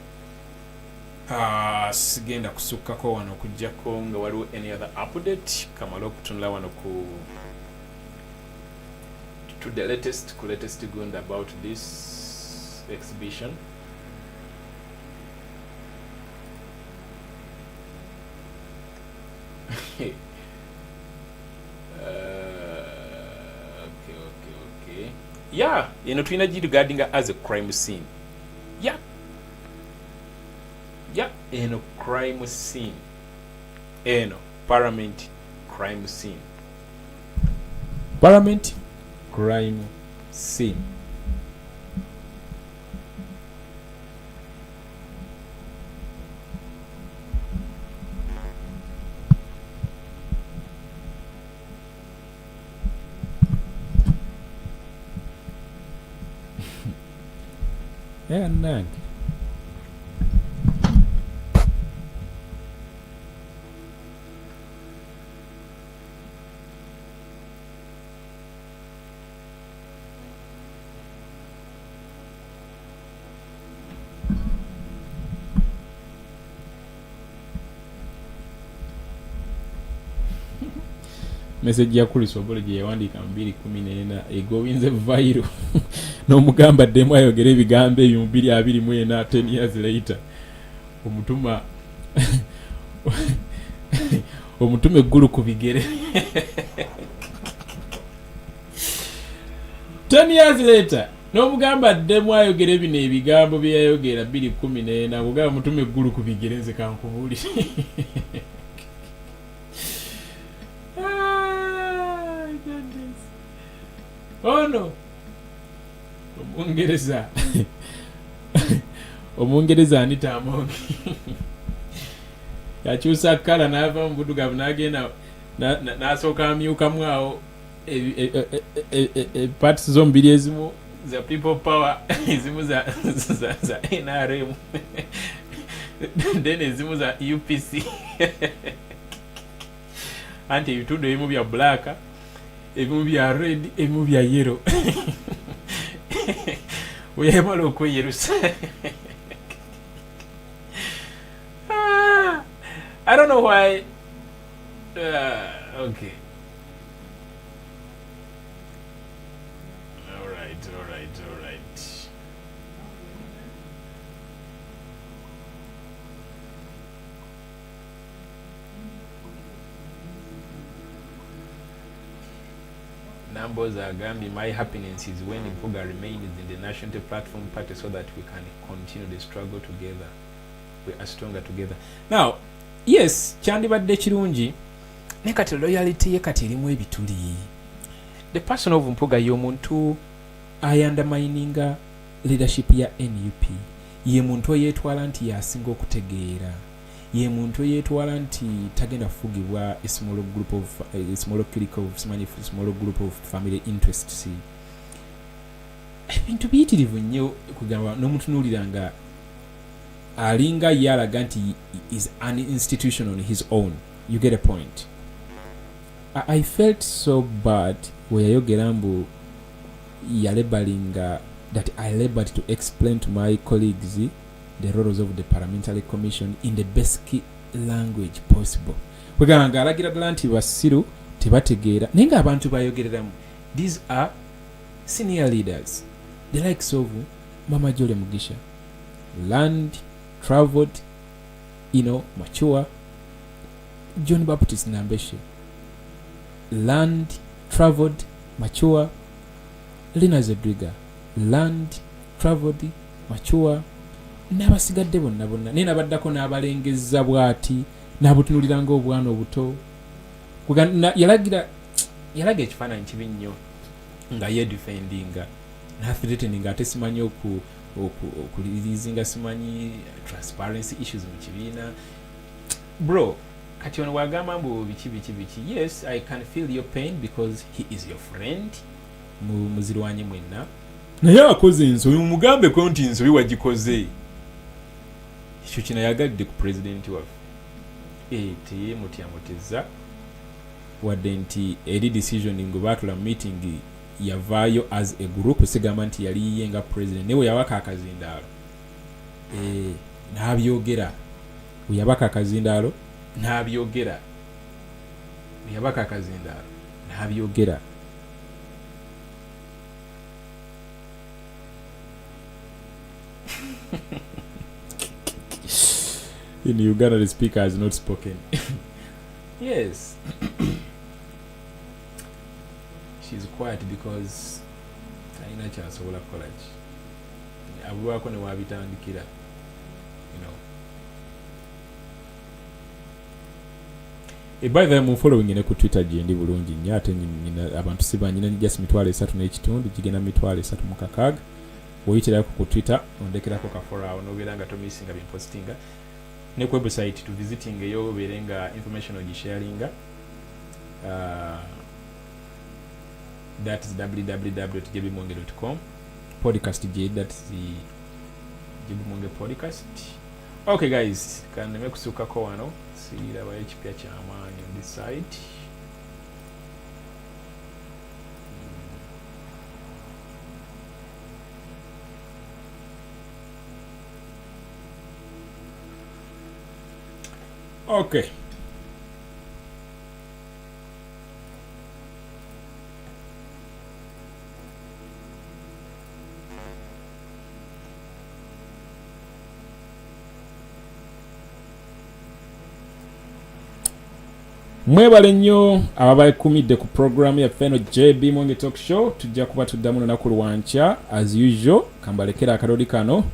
[SPEAKER 1] sigenda kusukkako wano okujjako nga waliwo any other update kamala okutunula wano to the latest gunda about this exhibition. Okay. Yeah, tulina gi regarding as a crime scene. Yeah, crime scene. Parliament crime scene. Parliament crime scene. Yeah, nag. Message ya Kuliso Obole gye yawandiika 2014 egowinze viral n'omugamba ddemu ayogera ebigambo ebyo 2024 10 years later omutuma eggulu ku bigere 10 years later n'omugamba ddemu ayogera bino ebigambo bye yayogera 2014 agugamba omutuma eggulu ku bigere nze kankubuulire. Oh no, Omungereza Anita Amongi yakyusa kala n'ava mu buddugavu n'agenda n'asooka amyukamu awo parts zombiri ezimu za people power ezimu za NRM then ezimu za UPC anti ebitundu ebimu bya black ebimu bya red ebimu bya yellow uyayamala okweyerusa. I don't know why. Okay. All right. Numbers are Gambi. My happiness is when Mpuga remains in the National Platform Party so that we can continue the struggle together. We are stronger together. Now, yes, kyandibadde kirungi naye kati loyalty ye kati erimu ebituli. The person of Mpuga y'omuntu ayandamininga leadership ya NUP. Ye muntu yeetwala nti yasinga okutegeera. Ye muntu yeetwala nti tagenda kufugibwa a small group of family interests. Ebintu biyitirivu nnyo kugamba n'omutunuulira nga alinga yalaga nti is an institution on his own. You get a point. I felt so bad weyayogera mbu yalebalinga that I labored to explain to my colleagues the roles of the parliamentary commission in the best language possible. Kweganga alagira ddala nti basiru tebategeera naye nga abantu bayogereramu. These are senior leaders, the likes of Mama Jole Mugisha, land traveled, mature. John Baptist Nambeshe, land traveled, mature. Lina Zedriga, land traveled, mature. N'abasigadde bonna naye nabaddako n'abalengezza bw'ati n'abutunulira ng'obwana obuto. Yalaga ekifaananyi kibi nnyo nga yedefendinga n'athreateninga ate simanyi okulirizinga simanyi transparency issues mu kibiina. Bro, kati ono wagamba mbu biki. Yes, I can feel your pain because he is your friend. Muzirwanye mwenna. Naye akoze ensobi mugambeko nti ensobi wagikoze. Ekyo kino yagadde ku president waffe. Teyemutya muteza wadde nti eri decision ngo baatula meeting yavaayo as a group sigamba nti yali yenga president newe yabaka akazindaalo n'abyogera yabaka akazindaalo n'abyogera yabaka akazindaalo n'abyogera in Uganda the speaker has not spoken. Yes. She's quiet because haina kyasobola kukola ki abubaako ne wabitandikira, you know. By the way, munfollowing ne ku Twitter gyendi bulungi nnyo ate nyina abantu sibanyina just 3.5 gigenda 3.6 woyitirako ku Twitter ondekerako ka follow awo nobeera nga tomissinga bimpostinga ne ku website to visiting eyo obeere nga information ogisharinga that is www.jbmuwonge.com podcast j that's the JBMuwonge podcast. Okay guys, can I make kusukako wano sirira ba ekipya kyamaanyi on this side. Okay. Mwebale nnyo ababakumidde ku program ya Feno JBMuwonge Talk Show. Tujja kuba tuddamu lunaku lwankya as usual. Kambalekera akalodi kano.